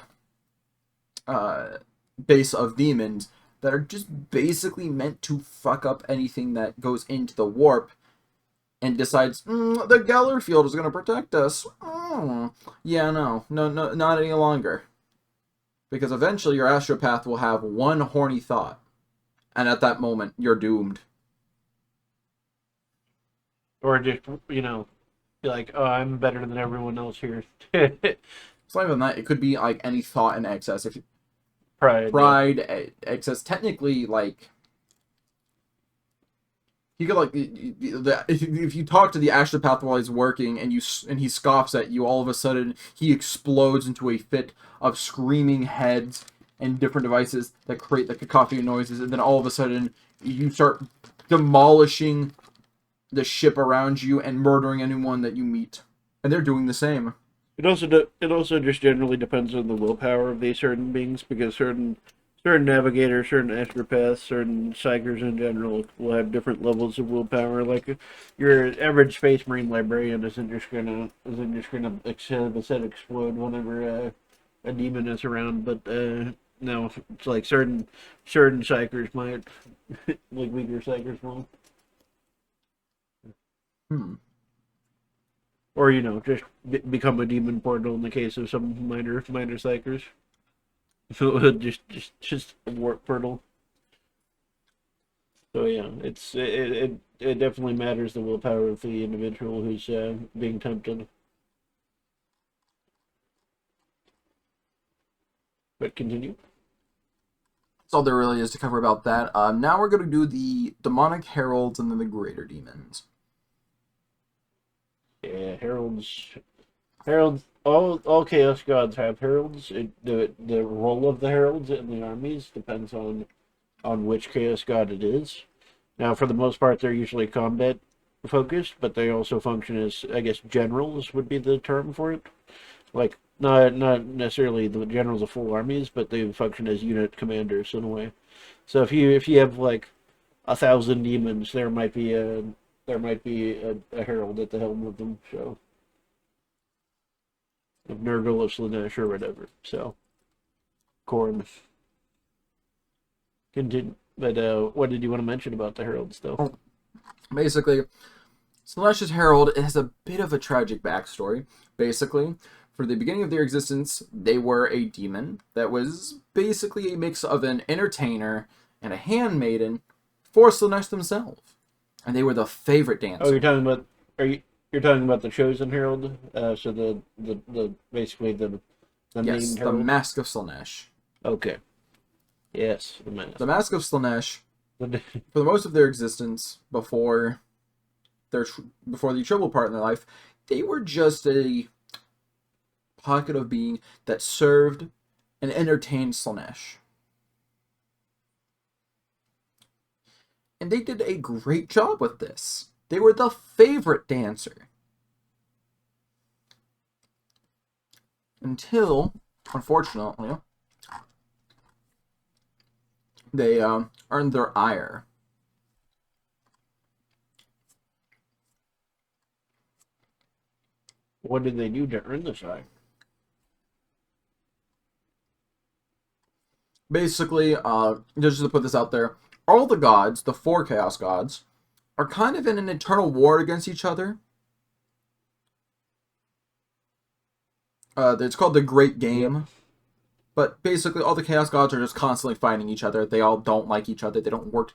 [SPEAKER 2] base of demons that are just basically meant to fuck up anything that goes into the warp and decides, the Geller field is going to protect us. Yeah, no, not any longer. Because eventually your astropath will have one horny thought. And at that moment, you're doomed.
[SPEAKER 1] Or just, be like, oh, I'm better than everyone else here.
[SPEAKER 2] It's not even that. It could be like any thought in excess. If
[SPEAKER 1] Pride.
[SPEAKER 2] excess, technically, like, you could like if you talk to the astropath while he's working and he scoffs at you, all of a sudden he explodes into a fit of screaming heads and different devices that create the cacophony of noises, and then all of a sudden you start demolishing the ship around you and murdering anyone that you meet, and they're doing the same.
[SPEAKER 1] It also just generally depends on the willpower of these certain beings, because certain navigators, certain astropaths, certain psychers in general will have different levels of willpower. Like your average Space Marine librarian isn't just gonna have a set explode whenever a demon is around, but no, it's like certain psychers might, like weaker psychers won't. Or just become a demon portal in the case of some minor psychers. So just a warp portal. So yeah, it definitely matters the willpower of the individual who's being tempted. But continue.
[SPEAKER 2] That's all there really is to cover about that. Now we're going to do the demonic heralds and then the greater demons.
[SPEAKER 1] Yeah, heralds. All chaos gods have heralds. The role of the heralds in the armies depends on which chaos god it is. Now, for the most part, they're usually combat focused, but they also function as, I guess, generals would be the term for it. Like not necessarily the generals of full armies, but they function as unit commanders in a way. So if you have like 1,000 demons, there might be a herald at the helm of them. So, of Nurgle, of Slaanesh, or whatever. So, Corn. Continue. But what did you want to mention about the heralds, though?
[SPEAKER 2] Basically, Slaanesh's herald has a bit of a tragic backstory. Basically, for the beginning of their existence, they were a demon that was basically a mix of an entertainer and a handmaiden for Slaanesh themselves. And they were the favorite dancer.
[SPEAKER 1] Oh, you're talking about the chosen herald? So the basically the
[SPEAKER 2] yes,
[SPEAKER 1] main
[SPEAKER 2] the
[SPEAKER 1] herald?
[SPEAKER 2] Mask of Slaanesh.
[SPEAKER 1] Okay. Yes, the mask.
[SPEAKER 2] The Mask of Slaanesh, for the most of their existence, before the trouble part in their life, they were just a pocket of being that served and entertained Slaanesh. And they did a great job with this. They were the favorite dancer. Until, unfortunately, they earned their ire.
[SPEAKER 1] What did they do to earn this ire?
[SPEAKER 2] Basically, just to put this out there, all the gods, the 4 chaos gods, are kind of in an eternal war against each other. It's called the Great Game.
[SPEAKER 1] Yep.
[SPEAKER 2] But basically, all the chaos gods are just constantly fighting each other. They all don't like each other. They don't work.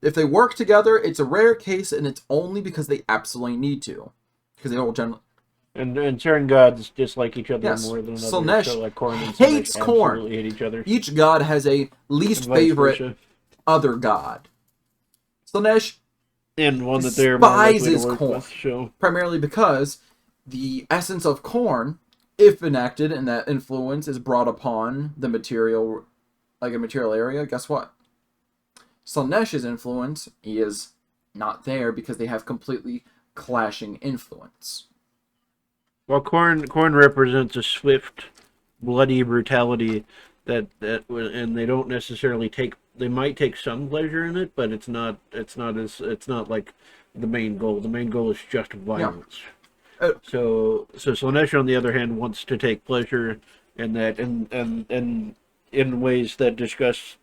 [SPEAKER 2] If they work together, it's a rare case, and it's only because they absolutely need to. Because they all generally...
[SPEAKER 1] And certain gods dislike each other
[SPEAKER 2] Yes.
[SPEAKER 1] more than others.
[SPEAKER 2] Slaanesh
[SPEAKER 1] So like Khorne and
[SPEAKER 2] hates
[SPEAKER 1] Slaanesh
[SPEAKER 2] Khorne.
[SPEAKER 1] absolutely hate each other.
[SPEAKER 2] Each god has a least
[SPEAKER 1] And vice
[SPEAKER 2] favorite
[SPEAKER 1] versa.
[SPEAKER 2] other god. Slaanesh
[SPEAKER 1] And one that they're more likely
[SPEAKER 2] despises
[SPEAKER 1] to work
[SPEAKER 2] Khorne.
[SPEAKER 1] with. So
[SPEAKER 2] Primarily because the essence of Khorne, if enacted and that influence is brought upon the material, like a material area, guess what? Slaanesh's influence is not there because they have completely clashing influence.
[SPEAKER 1] while Khorne represents a swift, bloody brutality and they don't necessarily take. They might take some pleasure in it, but it's not like the main goal. The main goal is just violence. So Slaanesh, on the other hand, wants to take pleasure in that, and in ways that disgust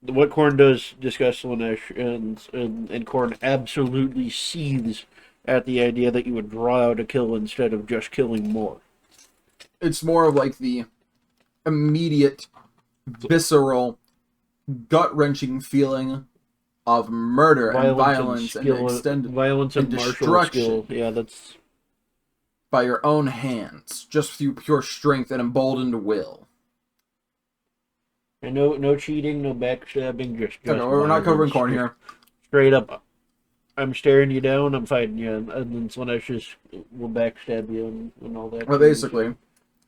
[SPEAKER 1] what Khorne does disgust Slaanesh, and Khorne absolutely seethes at the idea that you would draw out a kill instead of just killing more.
[SPEAKER 2] It's more of like the immediate, visceral, gut-wrenching feeling of murder and violence and extended
[SPEAKER 1] violence and martial
[SPEAKER 2] destruction.
[SPEAKER 1] skill. Yeah, that's
[SPEAKER 2] by your own hands, just through pure strength and emboldened will.
[SPEAKER 1] and no cheating, no backstabbing, just
[SPEAKER 2] Okay, we're not covering
[SPEAKER 1] violence,
[SPEAKER 2] Khorne
[SPEAKER 1] just
[SPEAKER 2] here.
[SPEAKER 1] straight up. I'm staring you down. I'm fighting you, and then Slaanesh just will backstab you and all that.
[SPEAKER 2] But basically,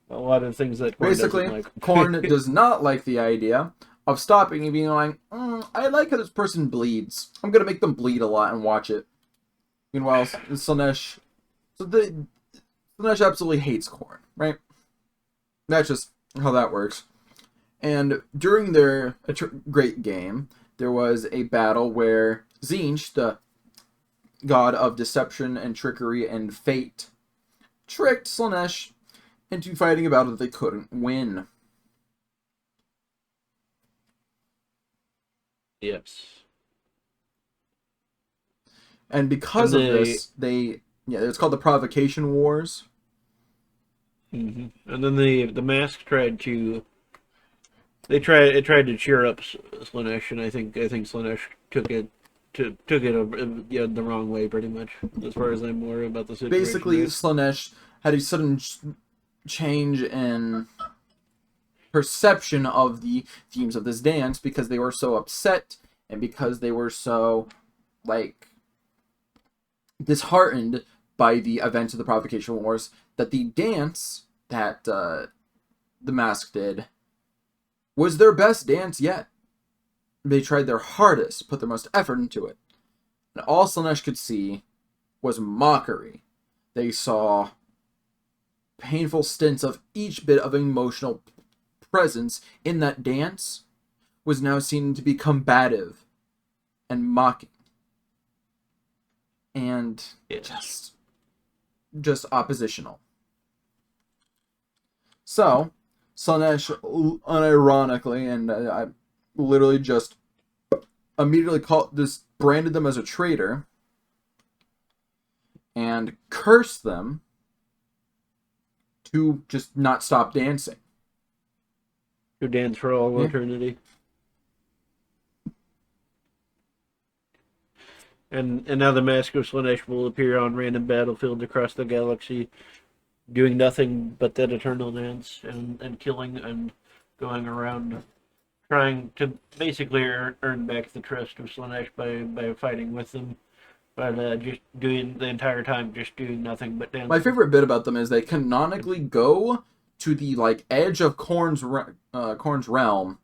[SPEAKER 1] a lot of things that Khorne doesn't like.
[SPEAKER 2] Khorne does not like the idea of stopping and being like, I like how this person bleeds. I'm gonna make them bleed a lot and watch it. Meanwhile, Slaanesh, Slaanesh absolutely hates Khorne, right? That's just how that works. And during their great game, there was a battle where Tzeentch, the god of deception and trickery and fate, tricked Slaanesh into fighting a battle that they couldn't win.
[SPEAKER 1] Yes.
[SPEAKER 2] And because of this, it's called the Provocation Wars.
[SPEAKER 1] Mm-hmm. And then the mask tried to tried to cheer up Slaanesh, and I think Slaanesh took it the wrong way, pretty much, as far as I'm aware about the situation.
[SPEAKER 2] Basically, Slaanesh had a sudden change in perception of the themes of this dance because they were so upset and because they were so, like, disheartened by the events of the Provocation Wars that the dance that the mask did was their best dance yet. They tried their hardest, put their most effort into it. And all Slaanesh could see was mockery. They saw painful stints of each bit of emotional presence in that dance was now seen to be combative and mocking. And just oppositional. So, Slaanesh, unironically, and I literally just immediately branded them as a traitor and cursed them to just not stop dancing.
[SPEAKER 1] To dance for all eternity. And now the Mask of Slaanesh will appear on random battlefields across the galaxy, doing nothing but that eternal dance and killing and going around trying to basically earn back the trust of Slaanesh by fighting with them, but just doing the entire time, just doing nothing but dancing.
[SPEAKER 2] My favorite bit about them is they canonically go to the edge of Khorne's realm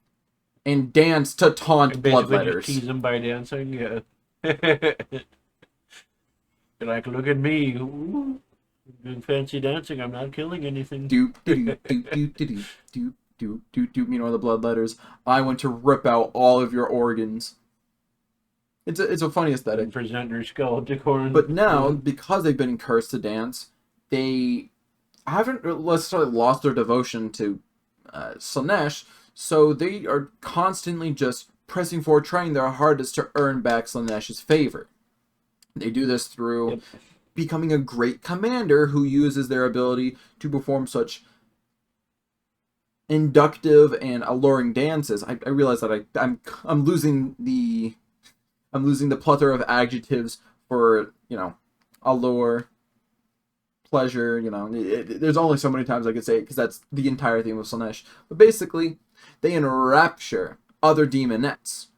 [SPEAKER 2] and dance to taunt bloodletters.
[SPEAKER 1] Just tease them by dancing, yeah. They're like, look at me, ooh, doing fancy dancing. I'm not killing anything.
[SPEAKER 2] Doop doop doop doop doop doop doop doop doop. Meanwhile, the bloodletters, I want to rip out all of your organs. It's a funny aesthetic.
[SPEAKER 1] And present your skull to Khorne.
[SPEAKER 2] But now, because they've been cursed to dance, they haven't necessarily lost their devotion to Slaanesh, so they are constantly just pressing forward, trying their hardest to earn back Slaanesh's favor. They do this through becoming a great commander who uses their ability to perform such inductive and alluring dances. I realize that I'm losing the plethora of adjectives for, you know, allure, pleasure, you know. There's only so many times I could say it because that's the entire theme of Slaanesh. But basically, they enrapture other demonettes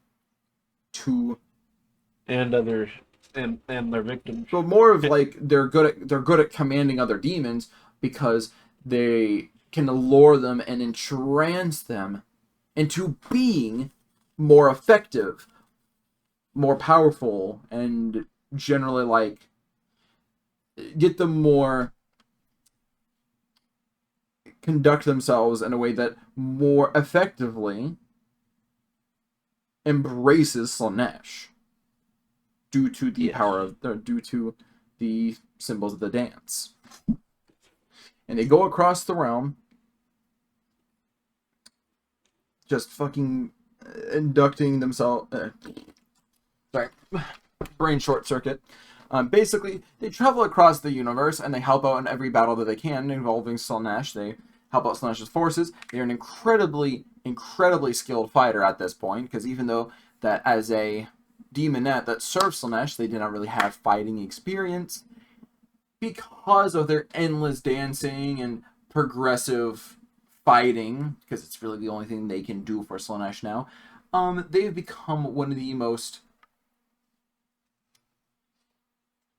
[SPEAKER 2] to
[SPEAKER 1] and others and their victims.
[SPEAKER 2] but more of like they're good at commanding other demons because they can allure them and entrance them into being more effective, more powerful, and generally like get them more conduct themselves in a way that more effectively embraces Slaanesh due to the power of due to the symbols of the dance. And they go across the realm just fucking inducting themselves sorry, brain short circuit. Basically, they travel across the universe and they help out in every battle that they can involving Slaanesh. They help out Slaanesh's forces. They're an incredibly skilled fighter at this point, because even though that as a demonette that serves Slaanesh, they did not really have fighting experience, because of their endless dancing and progressive fighting, because it's really the only thing they can do for Slaanesh now, they've become one of the most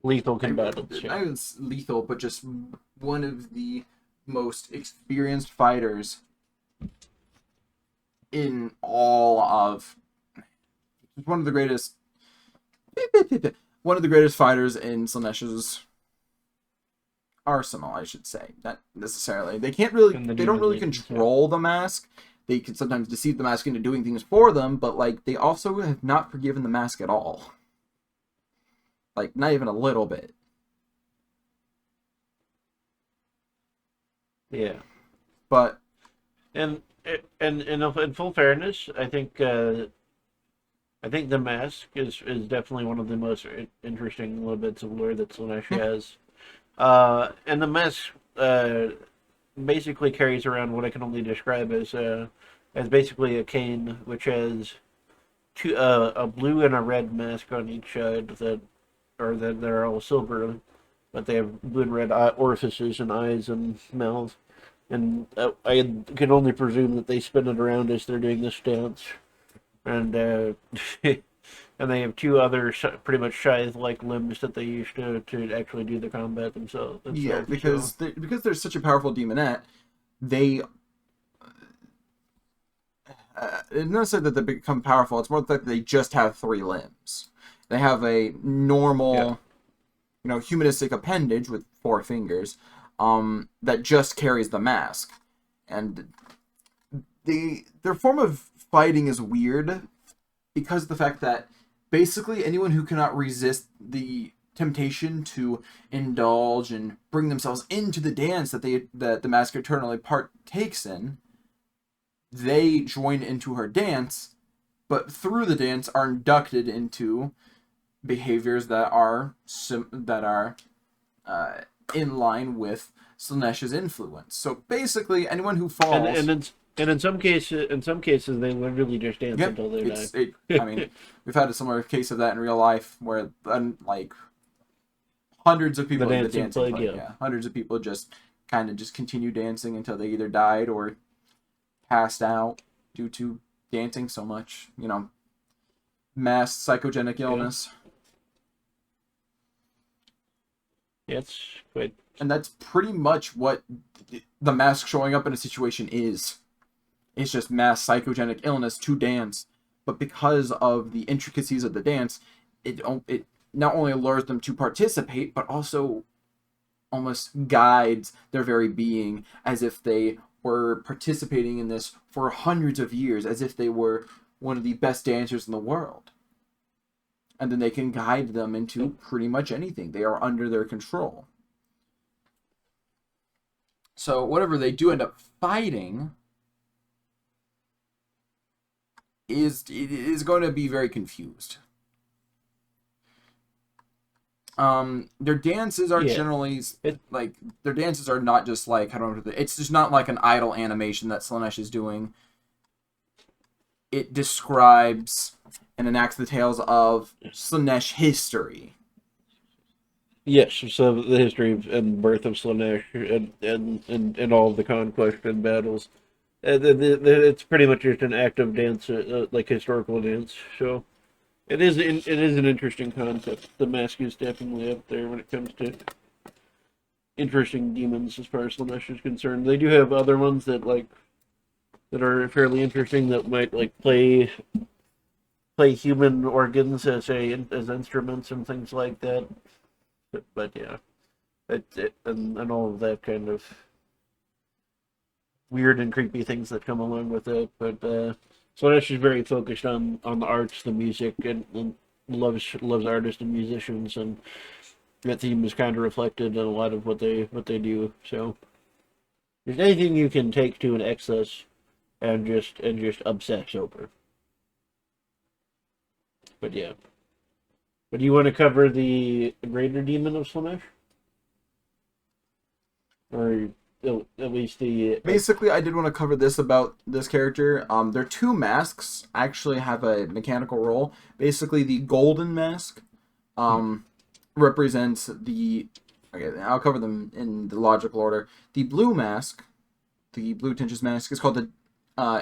[SPEAKER 1] Lethal combatants.
[SPEAKER 2] Not even lethal, but just one of the most experienced fighters in all of one of the greatest fighters in Slaanesh's arsenal, I should say. Not necessarily. They can't really they don't really control the mask. They can sometimes deceive the mask into doing things for them, but like they also have not forgiven the mask at all. Like, not even a little bit.
[SPEAKER 1] Yeah.
[SPEAKER 2] But
[SPEAKER 1] And in full fairness, I think the mask is definitely one of the most interesting little bits of lore that Slaanesh has. And the mask basically carries around what I can only describe as basically a cane, which has a blue and a red mask on each side that they're all silver, but they have blue and red orifices and eyes and mouths. And I can only presume that they spin it around as they're doing this dance. And and they have two other pretty much scythe-like limbs that they use to actually do the combat themselves.
[SPEAKER 2] Yeah, because they're such a powerful demonette, they it's not said that they become powerful. It's more the fact that they just have 3 limbs. They have a normal, humanistic appendage with 4 fingers, that just carries the mask, and their form of fighting is weird because of the fact that basically anyone who cannot resist the temptation to indulge and bring themselves into the dance that the mask eternally partakes in, they join into her dance, but through the dance are inducted into behaviors that are in line with Slaanesh's influence. So basically, anyone who falls
[SPEAKER 1] and in some cases they literally just dance until they die.
[SPEAKER 2] I mean, we've had a similar case of that in real life where like hundreds of people in the dancing play, hundreds of people just continue dancing until they either died or passed out due to dancing so much, mass psychogenic illness.
[SPEAKER 1] Yeah, it's quite.
[SPEAKER 2] And that's pretty much what the mask showing up in a situation is. It's just mass psychogenic illness to dance. But because of the intricacies of the dance, it not only allures them to participate, but also almost guides their very being as if they were participating in this for hundreds of years, as if they were one of the best dancers in the world. And then they can guide them into pretty much anything. They are under their control. So whatever they do end up fighting, is going to be very confused. Their dances are generally like their dances are not just like I don't know. It's just not like an idle animation that Slaanesh is doing. It describes and enacts the tales of Slaanesh history.
[SPEAKER 1] Yes, so the history and birth of Slaanesh and all of the conquest and battles. It's pretty much just an active dance, like historical dance. So it is an interesting concept. The mask is definitely up there when it comes to interesting demons as far as Slaanesh is concerned. They do have other ones that are fairly interesting that might like play human organs as instruments and things like that. But yeah, and all of that kind of weird and creepy things that come along with it. But Slaanesh is very focused on the arts, the music, and loves artists and musicians, and that theme is kind of reflected in a lot of what they do. So there's anything you can take to an excess and just obsess over. But yeah. But do you want to cover the greater demon of Slaanesh? Or at least the...
[SPEAKER 2] Basically, I did want to cover this about this character. Their two masks actually have a mechanical role. Basically, the golden mask represents the... Okay, I'll cover them in the logical order. The blue mask, the blue tinges mask, is called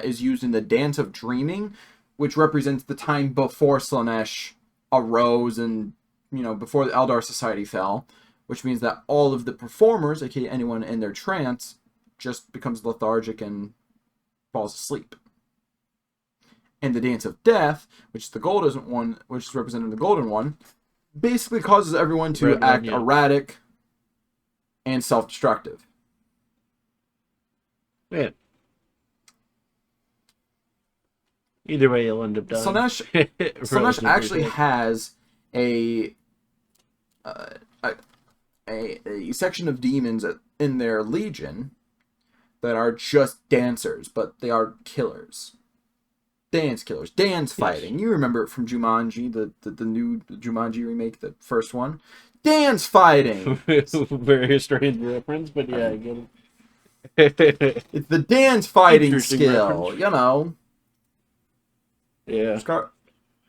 [SPEAKER 2] is used in the Dance of Dreaming, which represents the time before Slaanesh arose and, before the Eldar Society fell, which means that all of the performers, aka anyone in their trance, just becomes lethargic and falls asleep. And the Dance of Death, which is the golden one, which is represented in the golden one, basically causes everyone to act erratic and self-destructive.
[SPEAKER 1] Yeah. Either way, you'll end up dying.
[SPEAKER 2] Slaanesh actually has a section of demons in their legion that are just dancers, but they are killers. Dance killers. Dance fighting. Yes. You remember it from Jumanji, the new Jumanji remake, the first one. Dance fighting!
[SPEAKER 1] Very strange reference, but yeah, I get it.
[SPEAKER 2] It's the dance fighting skill, reference.
[SPEAKER 1] Yeah.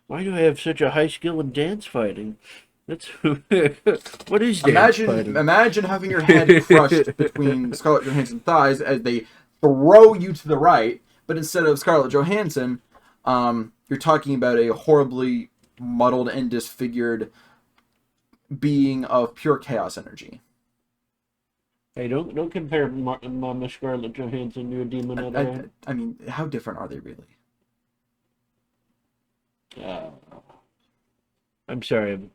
[SPEAKER 1] Why do I have such a high skill in dance fighting? That's what is dance fighting?
[SPEAKER 2] Imagine having your head crushed between Scarlett Johansson's thighs as they throw you to the right, but instead of Scarlett Johansson, you're talking about a horribly muddled and disfigured being of pure chaos energy.
[SPEAKER 1] Hey, don't compare Mama Scarlett Johansson to a demon at all.
[SPEAKER 2] I mean, how different are they really?
[SPEAKER 1] I'm sorry.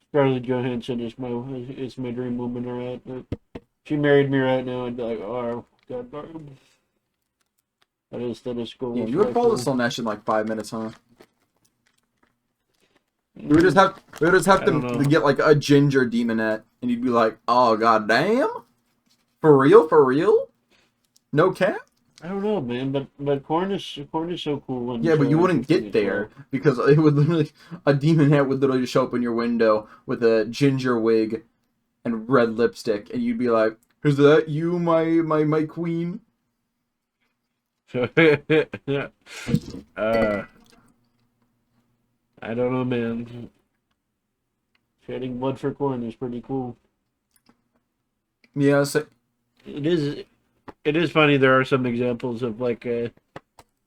[SPEAKER 1] Scarlett Johansson is my dream woman, alright. But she married me right now, I'd be like, oh god darn. That is cool.
[SPEAKER 2] Yeah, you would follow Slaanesh in like 5 minutes, huh? We would just have to get like a ginger demonette, and you'd be like, oh god damn, for real, no cap.
[SPEAKER 1] I don't know, man, but corn is so cool. And
[SPEAKER 2] yeah, but you wouldn't get there because it would literally a demon head would literally just show up in your window with a ginger wig and red lipstick, and you'd be like, "Is that you, my queen?"
[SPEAKER 1] I don't know, man. Shedding blood for corn is pretty cool.
[SPEAKER 2] Yeah, so
[SPEAKER 1] it is funny. There are some examples of like the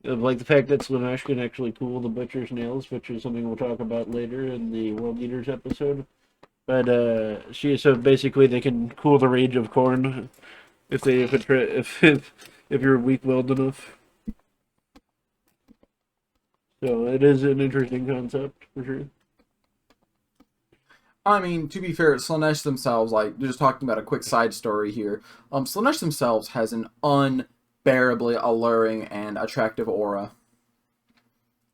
[SPEAKER 1] fact that Slaanesh can actually cool the butcher's nails, which is something we'll talk about later in the World Leaders episode. But so basically they can cool the rage of corn if you're weak-willed enough. So it is an interesting concept for sure.
[SPEAKER 2] I mean, to be fair, Slaanesh themselves, like, just talking about a quick side story here, Slaanesh themselves has an unbearably alluring and attractive aura.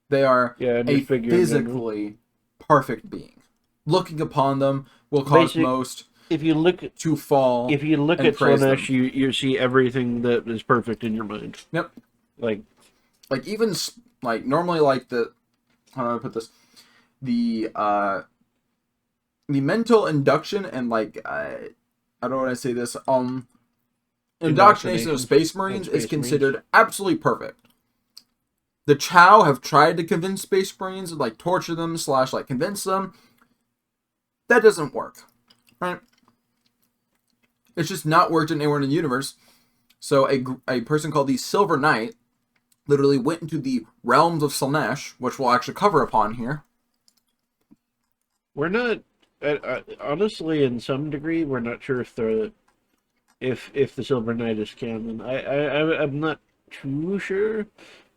[SPEAKER 2] They are a physically perfect being. Looking upon them will cause most to fall.
[SPEAKER 1] If you look at Slaanesh, you see everything that is perfect in your mind.
[SPEAKER 2] Yep.
[SPEAKER 1] Like,
[SPEAKER 2] like even like normally like the how do I put this the mental induction and like I don't want to say this indoctrination of Space Marines is considered absolutely perfect. The Chow have tried to convince Space Marines, like torture them / like convince them. That doesn't work, right? It's just not worked anywhere in the universe. So a person called the Silver Knight literally went into the realms of Slaanesh, which we'll actually cover upon here.
[SPEAKER 1] We're not, honestly, in some degree, we're not sure if the Silver Knight is canon. I'm not too sure.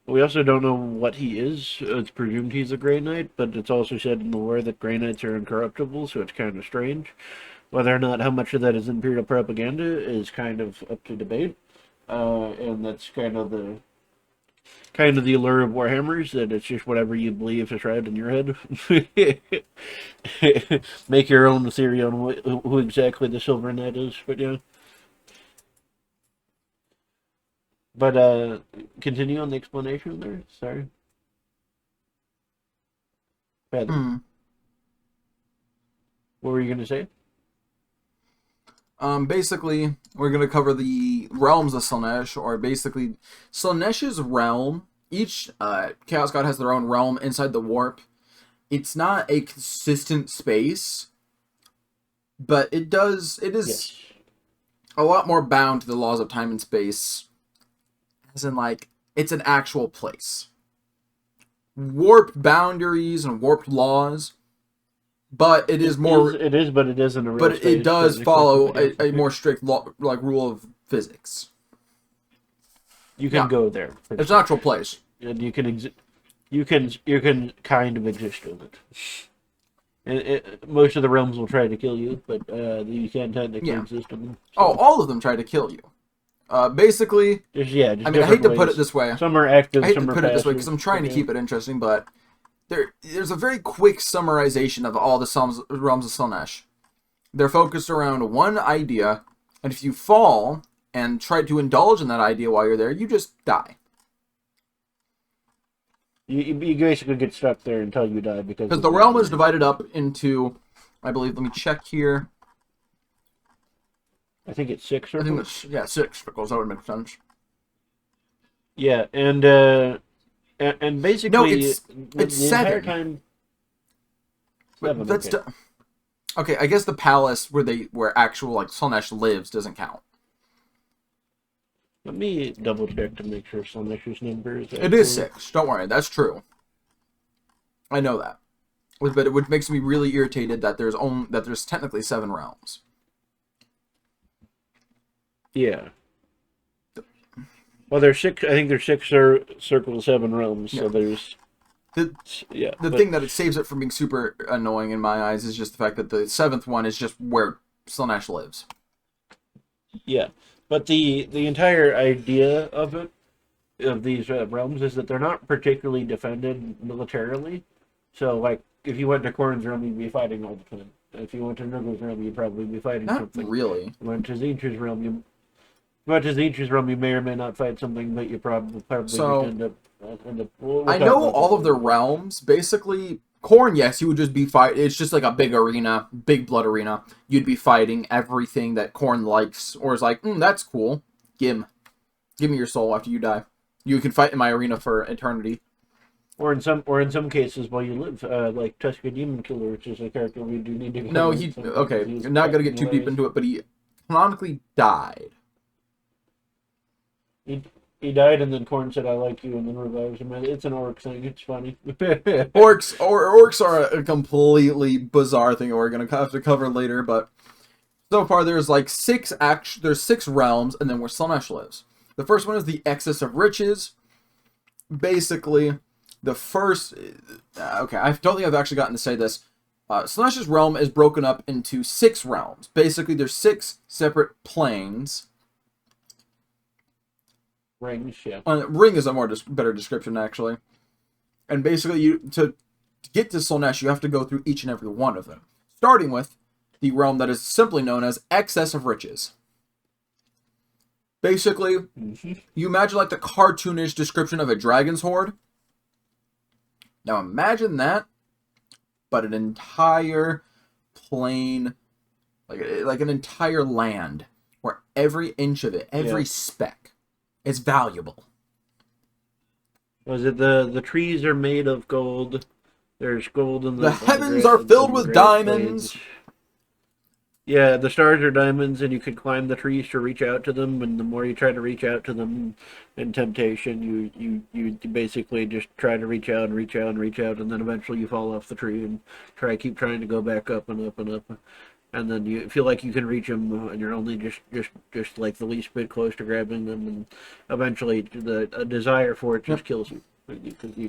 [SPEAKER 1] We also don't know what he is. It's presumed he's a Grey Knight, but it's also said in the lore that Grey Knights are incorruptible, so it's kind of strange. Whether or not how much of that is Imperial propaganda is kind of up to debate, and that's kind of the allure of Warhammers, that it's just whatever you believe is right in your head. Make your own theory on who exactly the Silver Knight is, but yeah. But continue on the explanation there. Sorry. Bad. What were you going to say?
[SPEAKER 2] Basically, we're going to cover the realms of Slaanesh, or basically, Slaanesh's realm. Each Chaos God has their own realm inside the warp. It's not a consistent space, but it is
[SPEAKER 1] Yes.
[SPEAKER 2] a lot more bound to the laws of time and space. As in, like, it's an actual place. Warped boundaries and warped laws, but it is more.
[SPEAKER 1] It is, but it isn't a real
[SPEAKER 2] But
[SPEAKER 1] space,
[SPEAKER 2] it does
[SPEAKER 1] technically.
[SPEAKER 2] follow a more strict law, like rule of physics.
[SPEAKER 1] You can
[SPEAKER 2] Yeah.
[SPEAKER 1] go there.
[SPEAKER 2] It's an actual place.
[SPEAKER 1] And you can kind of exist in it. And most of the realms will try to kill you, but you can technically exist in them. So.
[SPEAKER 2] Oh, all of them try to kill you. Basically,
[SPEAKER 1] Just
[SPEAKER 2] I mean, I hate to put it this way.
[SPEAKER 1] Some are active,
[SPEAKER 2] I hate
[SPEAKER 1] some
[SPEAKER 2] to
[SPEAKER 1] are
[SPEAKER 2] put it this way
[SPEAKER 1] passive,
[SPEAKER 2] because I'm trying to
[SPEAKER 1] yeah.
[SPEAKER 2] keep it interesting, but there's a very quick summarization of all the realms of Slaanesh. They're focused around one idea, and if you fall and try to indulge in that idea while you're there, you just die.
[SPEAKER 1] You basically get stuck there until you die because
[SPEAKER 2] the realm is divided up into, I believe, let me check here.
[SPEAKER 1] I think it's 6 or
[SPEAKER 2] I think it's, 6, because that would make sense.
[SPEAKER 1] yeah, and basically
[SPEAKER 2] No, it's
[SPEAKER 1] the
[SPEAKER 2] 7.
[SPEAKER 1] entire time.
[SPEAKER 2] But
[SPEAKER 1] 7,
[SPEAKER 2] that's
[SPEAKER 1] okay.
[SPEAKER 2] okay. I guess the palace where actual like Slaanesh lives doesn't count.
[SPEAKER 1] Let me double check to make sure Slaanesh's number is.
[SPEAKER 2] It is 6. Don't worry, that's true. I know that, but it makes me really irritated that there's technically 7 realms.
[SPEAKER 1] Yeah. Well, there's 6. I think there's 6 circle 7 realms. So there's.
[SPEAKER 2] The thing that it saves it from being super annoying in my eyes is just the fact that the 7th one is just where Slaanesh lives.
[SPEAKER 1] Yeah, but the entire idea of these realms is that they're not particularly defended militarily. So, like, if you went to Khorne's realm, you'd be fighting all the time. If you went to Nurgle's realm, you'd probably be fighting
[SPEAKER 2] Not
[SPEAKER 1] something.
[SPEAKER 2] really.
[SPEAKER 1] If you went to Tzeentch's realm, you may or may not fight something, but you probably
[SPEAKER 2] So,
[SPEAKER 1] just end up.
[SPEAKER 2] I know all of their realms. Basically, Khorne, yes, you would just be fight. It's just like a big arena, big blood arena. You'd be fighting everything that Khorne likes, or is like, that's cool. Give me your soul after you die. You can fight in my arena for eternity.
[SPEAKER 1] Or in some cases, while you live, like Tuska Demon Killer, which is a character we do need to.
[SPEAKER 2] No, okay. You're not gonna get too deep into it, but he canonically died.
[SPEAKER 1] He died, and then Khorne said, "I like you," and then revives him. It's an orc thing. It's funny.
[SPEAKER 2] Orcs are a completely bizarre thing we're gonna have to cover later. But so far, there's like 6 There's 6 realms, and then where Slaanesh lives. The first one is the excess of riches. Basically, the first. Okay, I don't think I've actually gotten to say this. Slaanesh's realm is broken up into 6 realms. Basically, there's 6 separate planes.
[SPEAKER 1] Rings, yeah.
[SPEAKER 2] Ring is a better description, actually. And basically, to get to Slaanesh, you have to go through each and every one of them. Starting with the realm that is simply known as Excess of Riches. Basically,
[SPEAKER 1] Mhm.
[SPEAKER 2] you imagine like the cartoonish description of a dragon's horde. Now imagine that, but an entire plain, like an entire land, where every inch of it, every
[SPEAKER 1] Yeah.
[SPEAKER 2] speck, is valuable.
[SPEAKER 1] Was it the trees are made of gold? There's gold in
[SPEAKER 2] The
[SPEAKER 1] the on the
[SPEAKER 2] heavens are filled
[SPEAKER 1] in the
[SPEAKER 2] with
[SPEAKER 1] Great
[SPEAKER 2] diamonds.
[SPEAKER 1] Plains. Yeah, the stars are diamonds, and you could climb the trees to reach out to them. And the more you try to reach out to them in temptation, you basically just try to reach out and reach out and reach out, and then eventually you fall off the tree and keep trying to go back up and up and up, and then you feel like you can reach them, and you're only just like the least bit close to grabbing them, and eventually the a desire for it just kills you. Because you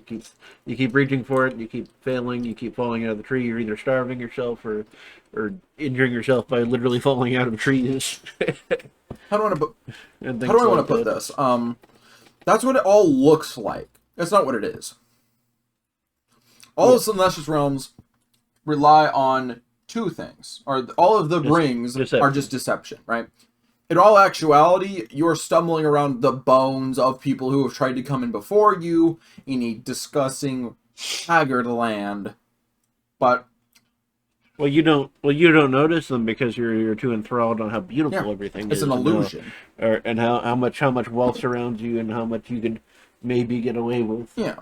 [SPEAKER 1] keep reaching for it, you keep failing, you keep falling out of the tree. You're either starving yourself or injuring yourself by literally falling out of trees.
[SPEAKER 2] How do I want to put?
[SPEAKER 1] and
[SPEAKER 2] How
[SPEAKER 1] things
[SPEAKER 2] do I want
[SPEAKER 1] like
[SPEAKER 2] to put
[SPEAKER 1] that.
[SPEAKER 2] this? That's what it all looks like. That's not what it is. All of Slaanesh realms rely on two things, or all of the rings are
[SPEAKER 1] deception.
[SPEAKER 2] just deception, right? In all actuality, you're stumbling around the bones of people who have tried to come in before you in a disgusting, haggard land. But
[SPEAKER 1] Well, you don't notice them because you're too enthralled on how beautiful
[SPEAKER 2] yeah,
[SPEAKER 1] everything
[SPEAKER 2] it's
[SPEAKER 1] is,
[SPEAKER 2] an
[SPEAKER 1] and
[SPEAKER 2] illusion.
[SPEAKER 1] how much wealth surrounds you, and how much you could maybe get away with.
[SPEAKER 2] Yeah.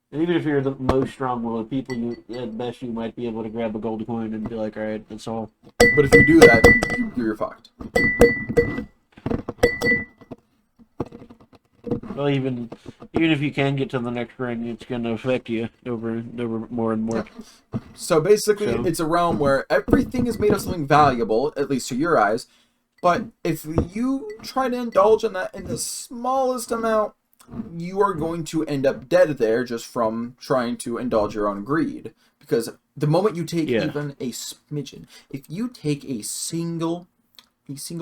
[SPEAKER 1] And even if you're the most strong-willed people, you at best you might be able to grab a gold coin and be like, all right, that's all.
[SPEAKER 2] But if you do that, you're fucked.
[SPEAKER 1] Well, even if you can get to the next ring, it's going to affect you over more and more.
[SPEAKER 2] So basically,
[SPEAKER 1] So-
[SPEAKER 2] it's a realm where everything is made of something valuable, at least to your eyes. But if you try to indulge in that in the smallest amount, you are going to end up dead there just from trying to indulge your own greed. Because the moment you take
[SPEAKER 1] Yeah.
[SPEAKER 2] even a smidgen, if you take a single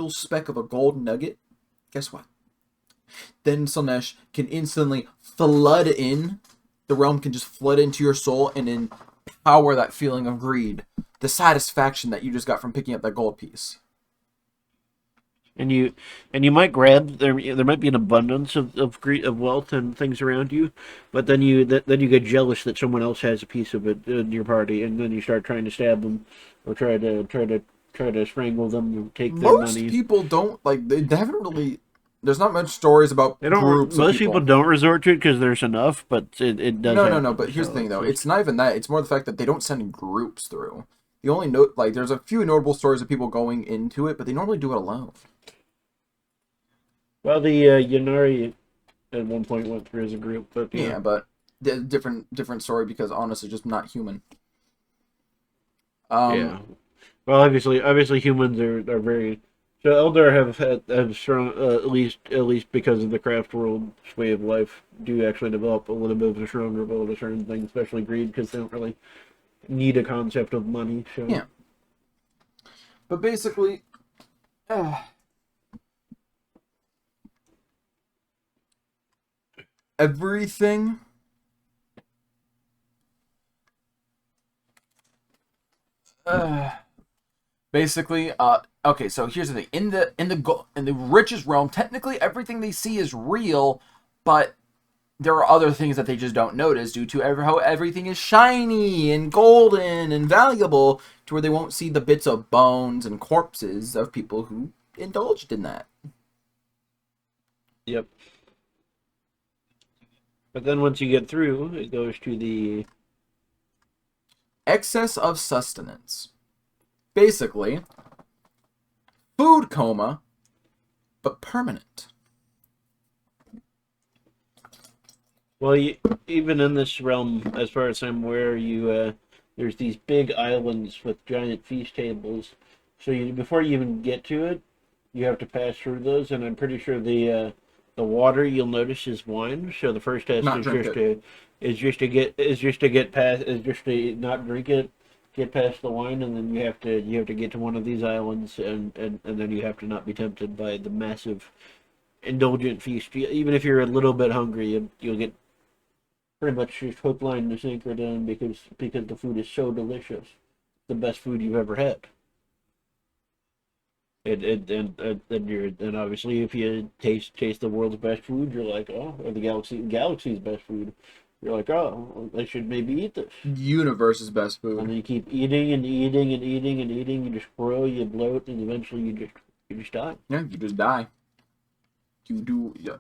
[SPEAKER 2] speck of a gold nugget, guess what? Then Slaanesh can instantly flood in. The realm can just flood into your soul and empower that feeling of greed, the satisfaction that you just got from picking up that gold piece.
[SPEAKER 1] And you might grab there might be an abundance of wealth and things around you, but then you get jealous that someone else has a piece of it in your party, and then you start trying to stab them or try to strangle them and take their
[SPEAKER 2] Most
[SPEAKER 1] money.
[SPEAKER 2] people don't like. They haven't really. There's not much stories about
[SPEAKER 1] They don't.
[SPEAKER 2] groups
[SPEAKER 1] Most
[SPEAKER 2] of people.
[SPEAKER 1] people don't resort to it because there's enough, but it does.
[SPEAKER 2] No.
[SPEAKER 1] happen,
[SPEAKER 2] But here's
[SPEAKER 1] so
[SPEAKER 2] the thing, though.
[SPEAKER 1] just-
[SPEAKER 2] It's not even that. It's more the fact that they don't send groups through. The only note, like, there's a few notable stories of people going into it, but they normally do it alone.
[SPEAKER 1] well, the Yanari at one point went through as a group, but
[SPEAKER 2] Yeah, but different story because honestly, just not human.
[SPEAKER 1] Yeah. Well, obviously humans are very. So Eldar have strong at least because of the craft world's way of life do actually develop a little bit of a stronger will to certain things, especially greed, because they don't really need a concept of money. So
[SPEAKER 2] Yeah. But basically, everything. Basically, okay. So here's the thing: in the richest realm, technically everything they see is real, but there are other things that they just don't notice due to how everything is shiny and golden and valuable, to where they won't see the bits of bones and corpses of people who indulged in that.
[SPEAKER 1] Yep. But then once you get through, it goes to the
[SPEAKER 2] Excess of sustenance. Basically, food coma, but permanent.
[SPEAKER 1] well, even in this realm, as far as I'm aware, there's these big islands with giant feast tables. So before you even get to it, you have to pass through those, and I'm pretty sure the water you'll notice is wine. So the first test
[SPEAKER 2] Not
[SPEAKER 1] is
[SPEAKER 2] drink
[SPEAKER 1] just to get past is just to not drink it, get past the wine, and then you have to get to one of these islands, and then you have to not be tempted by the massive indulgent feast. Even if you're a little bit hungry, you'll get pretty much just hook, line, and sinker down because the food is so delicious, the best food you've ever had. And obviously if you taste the world's best food, you're like, oh, or the galaxy's best food, you're like, oh, I should maybe eat this.
[SPEAKER 2] Universe's best
[SPEAKER 1] And
[SPEAKER 2] food.
[SPEAKER 1] then you keep eating and eating and eating and eating. You just grow, you bloat, and eventually you just die.
[SPEAKER 2] Yeah, you just die. You do. Yeah.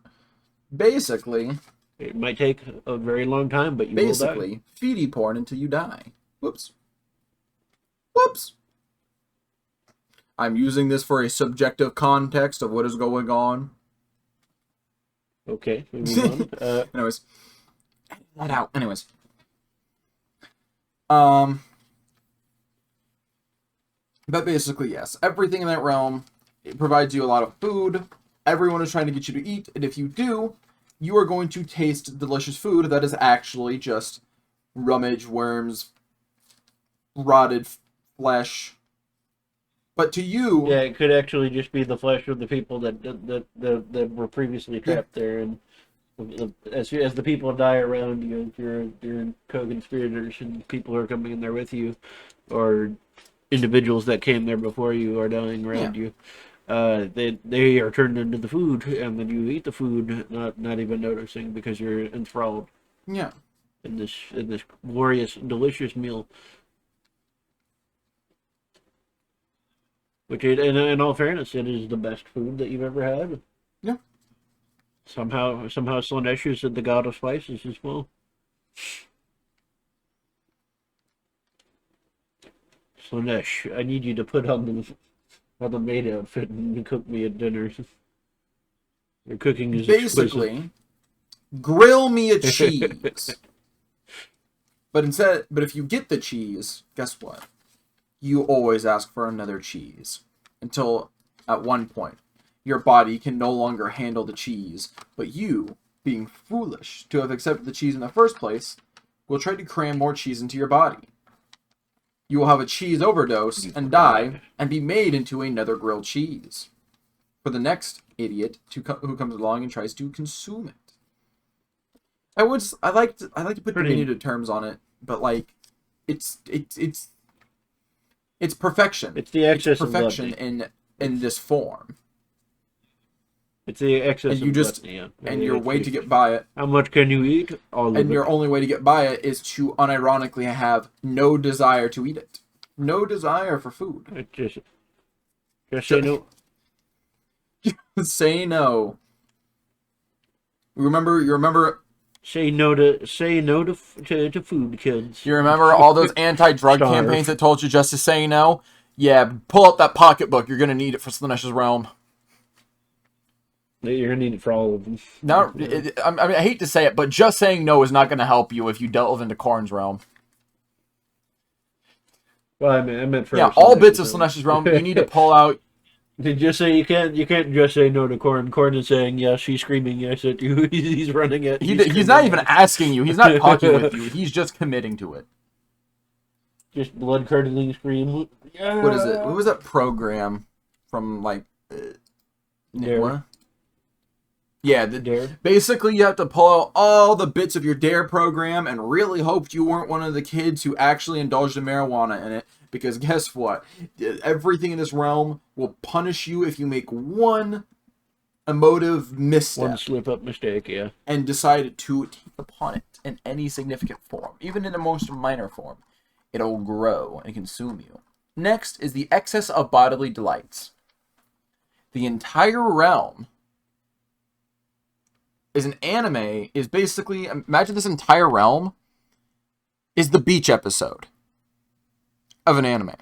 [SPEAKER 2] Basically,
[SPEAKER 1] It might take a very long time, but you will die.
[SPEAKER 2] basically, feedie porn until you die. Whoops. Whoops. I'm using this for a subjective context of what is going on.
[SPEAKER 1] Okay, we move on.
[SPEAKER 2] Anyways, edit that out. Anyways, but basically, yes, everything in that realm, it provides you a lot of food. Everyone is trying to get you to eat, and if you do, you are going to taste delicious food that is actually just rummage, worms, rotted flesh. But to you,
[SPEAKER 1] Yeah, it could actually just be the flesh of the people that were previously trapped there, and as the people die around you, your co-conspirators and people who are coming in there with you, or individuals that came there before you are dying around you, they are turned into the food, and then you eat the food, not even noticing because you're enthralled
[SPEAKER 2] yeah,
[SPEAKER 1] in this glorious, delicious meal. Which, in all fairness, it is the best food that you've ever had.
[SPEAKER 2] yeah.
[SPEAKER 1] Somehow, Slaanesh is the god of spices as well. Slaanesh, I need you to put on the maid outfit and cook me a dinner. Your cooking is
[SPEAKER 2] Basically, grill me a cheese. But if you get the cheese, guess what? You always ask for another cheese. Until, at one point, your body can no longer handle the cheese, but you, being foolish to have accepted the cheese in the first place, will try to cram more cheese into your body. You will have a cheese overdose and die, and be made into another grilled cheese. For the next idiot who comes along and tries to consume it. I like to put diminutive terms on it, but like, it's perfection.
[SPEAKER 1] It's the excess
[SPEAKER 2] of perfection
[SPEAKER 1] gluttony.
[SPEAKER 2] in this form.
[SPEAKER 1] It's the excess
[SPEAKER 2] and you
[SPEAKER 1] of
[SPEAKER 2] just
[SPEAKER 1] gluttony, yeah.
[SPEAKER 2] And your way to get by it.
[SPEAKER 1] How much can you eat? All of
[SPEAKER 2] and
[SPEAKER 1] it.
[SPEAKER 2] your only way to get by it is to unironically have no desire to eat it. No desire for food.
[SPEAKER 1] Just say no.
[SPEAKER 2] Say no. You remember.
[SPEAKER 1] Say no to food, kids.
[SPEAKER 2] You remember all those anti-drug campaigns that told you just to say no? Yeah, pull out that pocketbook. You're gonna need it for Slaanesh's realm.
[SPEAKER 1] You're gonna need it for all of them.
[SPEAKER 2] No, I hate to say it, but just saying no is not gonna help you if you delve into Korn's realm.
[SPEAKER 1] Well, I meant for
[SPEAKER 2] all bits of Slaanesh's realm. You need to pull out.
[SPEAKER 1] Did you say you can't just say no to Korn? Korn is saying yes. He's screaming yes at you. He's running it.
[SPEAKER 2] He's not even asking you. He's not talking with you. He's just committing to it.
[SPEAKER 1] Just blood curdling scream. Yeah.
[SPEAKER 2] What is it? What was that program from like? What? Yeah, the
[SPEAKER 1] Dare.
[SPEAKER 2] Basically, you have to pull out all the bits of your Dare program and really hope you weren't one of the kids who actually indulged in marijuana in it. Because guess what? Everything in this realm will punish you if you make one emotive misstep.
[SPEAKER 1] One slip-up mistake, yeah.
[SPEAKER 2] And decide to take upon it in any significant form. Even in the most minor form. It'll grow and consume you. Next is the excess of bodily delights. The entire realm is basically, imagine this entire realm is the beach episode of an anime.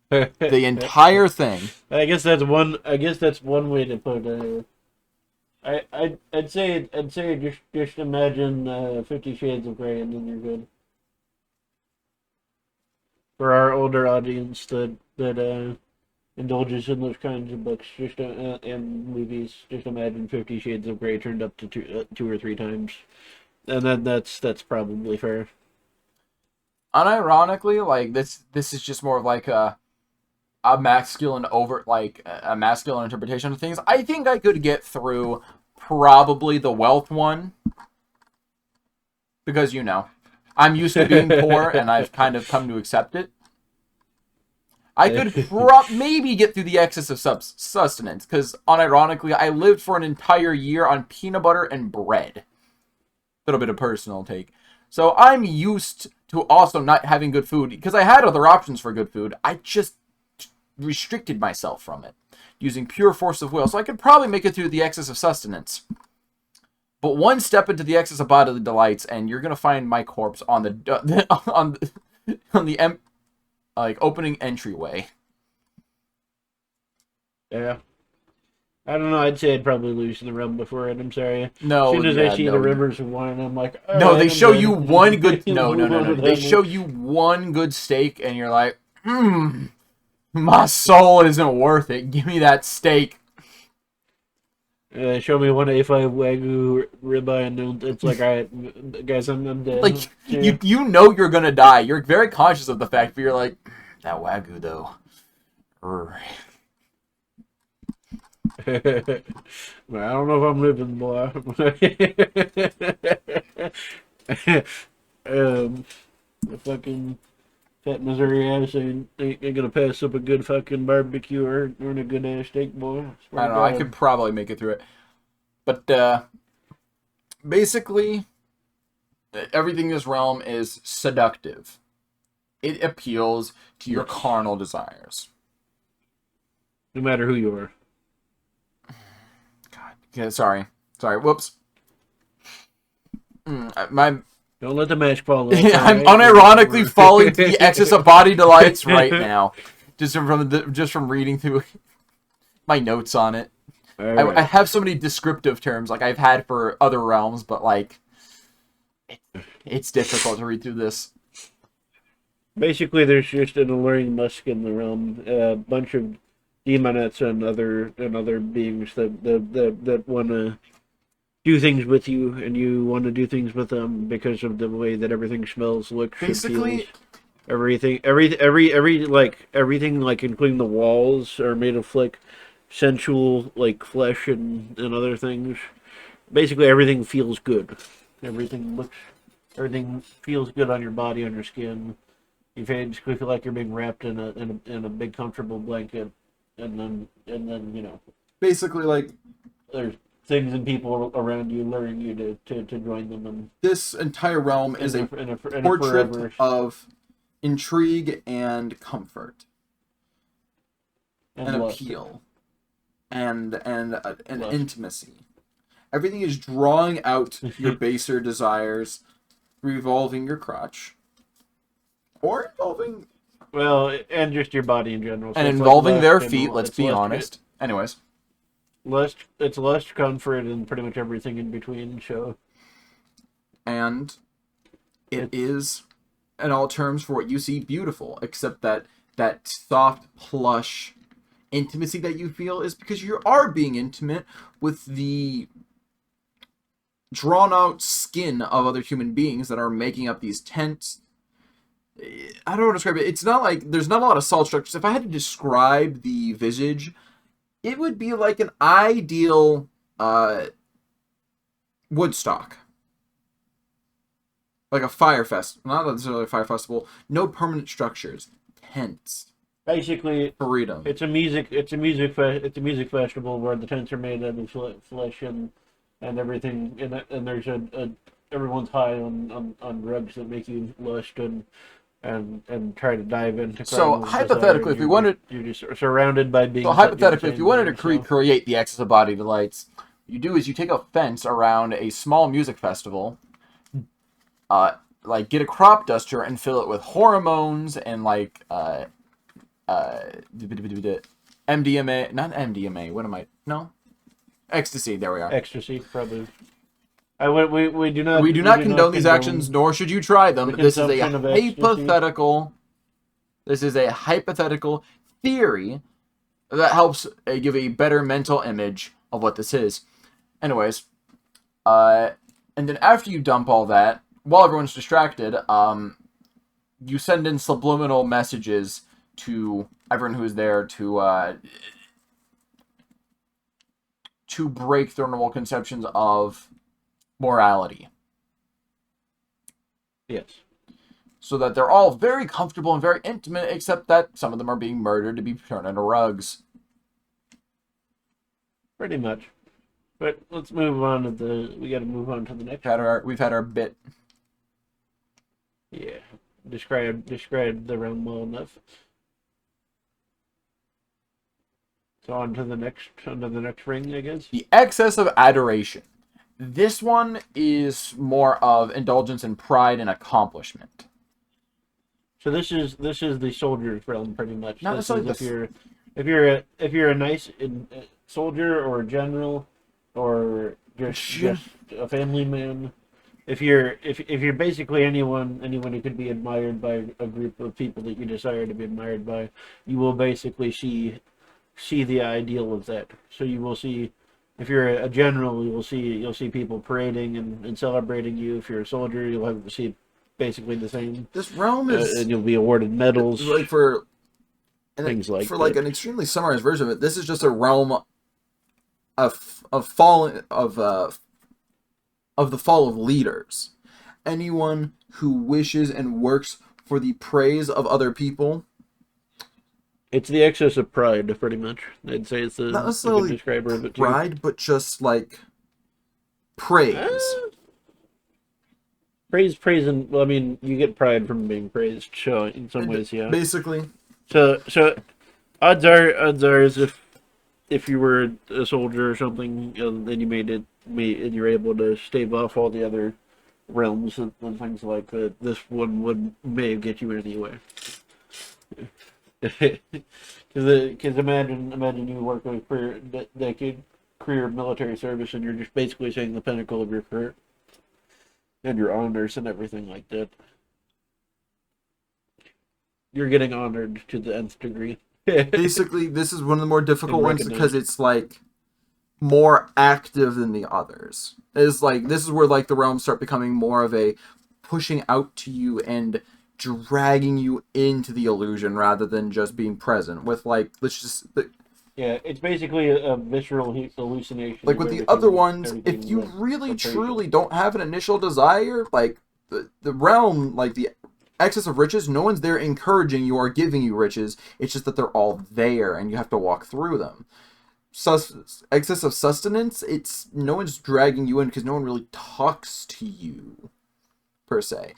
[SPEAKER 2] The entire thing.
[SPEAKER 1] I guess that's one way to put it. I'd say just imagine 50 Shades of Grey and then you're good. For our older audience that indulges in those kinds of books, and movies, just imagine 50 Shades of Grey turned up to two or three times, and then that's probably fair.
[SPEAKER 2] Unironically, like this is just more of like a masculine interpretation of things. I think I could get through probably the wealth one because I'm used to being poor and I've kind of come to accept it. I could maybe get through the excess of sustenance, because unironically, I lived for an entire year on peanut butter and bread. Little bit of personal take. So I'm used to also not having good food, because I had other options for good food. I just restricted myself from it, using pure force of will. So I could probably make it through the excess of sustenance. But one step into the excess of bodily delights, and you're gonna find my corpse on the on the opening entryway.
[SPEAKER 1] Yeah. I don't know. I'd say I'd probably lose in the realm before it. I'm sorry.
[SPEAKER 2] No,
[SPEAKER 1] As soon as I see
[SPEAKER 2] no.
[SPEAKER 1] the rivers of wine, I'm like, all
[SPEAKER 2] No,
[SPEAKER 1] right,
[SPEAKER 2] they
[SPEAKER 1] I'm
[SPEAKER 2] show
[SPEAKER 1] done.
[SPEAKER 2] you one good. No.
[SPEAKER 1] Move
[SPEAKER 2] They
[SPEAKER 1] on.
[SPEAKER 2] show you one good steak, and you're like, my soul isn't worth it. Give me that steak.
[SPEAKER 1] Show me one A5 Wagyu ribeye, and it's like, all right, guys, I'm dead.
[SPEAKER 2] Like
[SPEAKER 1] Yeah.
[SPEAKER 2] you know you're gonna die. You're very conscious of the fact, but you're like, that Wagyu though.
[SPEAKER 1] Well, I don't know if I'm living, boy. The fucking fat Missouri ass ain't gonna pass up a good fucking barbecue or a good ass steak, boy.
[SPEAKER 2] I don't know. I could probably make it through it, but basically, everything in this realm is seductive. It appeals to your carnal desires.
[SPEAKER 1] No matter who you are.
[SPEAKER 2] God. Okay, sorry. Whoops. My
[SPEAKER 1] Don't let the match fall. Out,
[SPEAKER 2] I'm
[SPEAKER 1] right?
[SPEAKER 2] unironically falling to the excess of body delights right now, just from reading through my notes on it.
[SPEAKER 1] Right.
[SPEAKER 2] I have so many descriptive terms like I've had for other realms, but like it's difficult to read through this.
[SPEAKER 1] Basically, there's just an alluring musk in the realm. A bunch of demonettes and other beings that want to do things with you, and you want to do things with them because of the way that everything smells, looks, and
[SPEAKER 2] Basically,
[SPEAKER 1] feels. Everything, everything, like including the walls, are made of like sensual, like flesh and other things. Basically, everything feels good. Everything feels good on your body, on your skin. You basically feel like you're being wrapped in a big comfortable blanket, and then
[SPEAKER 2] basically like
[SPEAKER 1] there's things and people around you luring you to join them, and
[SPEAKER 2] this entire realm is a
[SPEAKER 1] in a
[SPEAKER 2] portrait
[SPEAKER 1] forever.
[SPEAKER 2] of intrigue and comfort and
[SPEAKER 1] lust.
[SPEAKER 2] appeal and
[SPEAKER 1] Lust.
[SPEAKER 2] intimacy. Everything is drawing out your baser desires, revolving your crotch, or involving
[SPEAKER 1] and just your body in general. So
[SPEAKER 2] and
[SPEAKER 1] it's
[SPEAKER 2] involving
[SPEAKER 1] like
[SPEAKER 2] their
[SPEAKER 1] lust
[SPEAKER 2] feet.
[SPEAKER 1] and
[SPEAKER 2] Let's
[SPEAKER 1] it's
[SPEAKER 2] be
[SPEAKER 1] lust-
[SPEAKER 2] honest. Anyways,
[SPEAKER 1] It's lust, comfort, and pretty much everything in between. So,
[SPEAKER 2] and it is, in all terms, for what you see, beautiful. Except that soft, plush intimacy that you feel is because you are being intimate with the drawn out skin of other human beings that are making up these tents. I don't want to describe it. It's not like there's not a lot of solid structures. If I had to describe the visage, it would be like an ideal Woodstock. Like a fire fest. Not necessarily a fire festival. No permanent structures. Tents.
[SPEAKER 1] basically,
[SPEAKER 2] Freedom.
[SPEAKER 1] it's a music festival where the tents are made out of flesh and everything, and there's everyone's high on drugs that make you lust and try to dive into.
[SPEAKER 2] So hypothetically, if we wanted,
[SPEAKER 1] you're just surrounded by beings.
[SPEAKER 2] so hypothetically, if you wanted to recreate the excess of body delights, you do is you take a fence around a small music festival, like get a crop duster and fill it with hormones and like MDMA, not MDMA. What am I? No, ecstasy. There we are.
[SPEAKER 1] ecstasy, probably. We do not.
[SPEAKER 2] We do not condone these actions, nor should you try them. This is a
[SPEAKER 1] consumption of ecstasy.
[SPEAKER 2] hypothetical. This is a hypothetical theory that helps give a better mental image of what this is. Anyways, and then after you dump all that, while everyone's distracted, you send in subliminal messages to everyone who's there to break their normal conceptions of morality.
[SPEAKER 1] Yes.
[SPEAKER 2] so that they're all very comfortable and very intimate, except that some of them are being murdered to be turned into rugs.
[SPEAKER 1] Pretty much. But let's move on to we got to move on to the next.
[SPEAKER 2] We've had our bit.
[SPEAKER 1] Yeah. Describe the realm well enough. So on to the next ring, I guess.
[SPEAKER 2] The excess of adoration. This one is more of indulgence in pride and accomplishment.
[SPEAKER 1] So this is the soldier's realm, pretty much.
[SPEAKER 2] Not
[SPEAKER 1] This
[SPEAKER 2] necessarily
[SPEAKER 1] is if you're a nice soldier or a general or just a family man. If you're basically anyone who could be admired by a group of people that you desire to be admired by, you will basically see the ideal of that. So you will see, if you're a general, you'll see people parading and celebrating you. If you're a soldier, you'll see basically the same.
[SPEAKER 2] This realm is,
[SPEAKER 1] and you'll be awarded medals,
[SPEAKER 2] like
[SPEAKER 1] things like
[SPEAKER 2] for
[SPEAKER 1] that.
[SPEAKER 2] like an extremely summarized version of it. This is just a realm of fallen of the fall of leaders. Anyone who wishes and works for the praise of other people.
[SPEAKER 1] It's the excess of pride, pretty much. I'd say it's
[SPEAKER 2] Not
[SPEAKER 1] a
[SPEAKER 2] necessarily
[SPEAKER 1] good describer of it too.
[SPEAKER 2] pride, but just like praise.
[SPEAKER 1] Praise, and well, I mean, you get pride from being praised. So in some ways, yeah.
[SPEAKER 2] Basically,
[SPEAKER 1] So odds are is if you were a soldier or something, then and you're able to stave off all the other realms and things like that. This one may get you anyway. Because imagine you work a career military service, and you're just basically saying the pinnacle of your career and your honors and everything like that. You're getting honored to the nth degree.
[SPEAKER 2] basically, this is one of the more difficult ones because it's like more active than the others. It's like this is where like the realms start becoming more of a pushing out to you and dragging you into the illusion rather than just being present with like
[SPEAKER 1] Yeah, it's basically a visceral hallucination.
[SPEAKER 2] like with the other ones, if you really truly don't have an initial desire, like the realm, like the excess of riches, no one's there encouraging you or giving you riches. It's just that they're all there and you have to walk through them. Excess of sustenance, it's no one's dragging you in because no one really talks to you per se.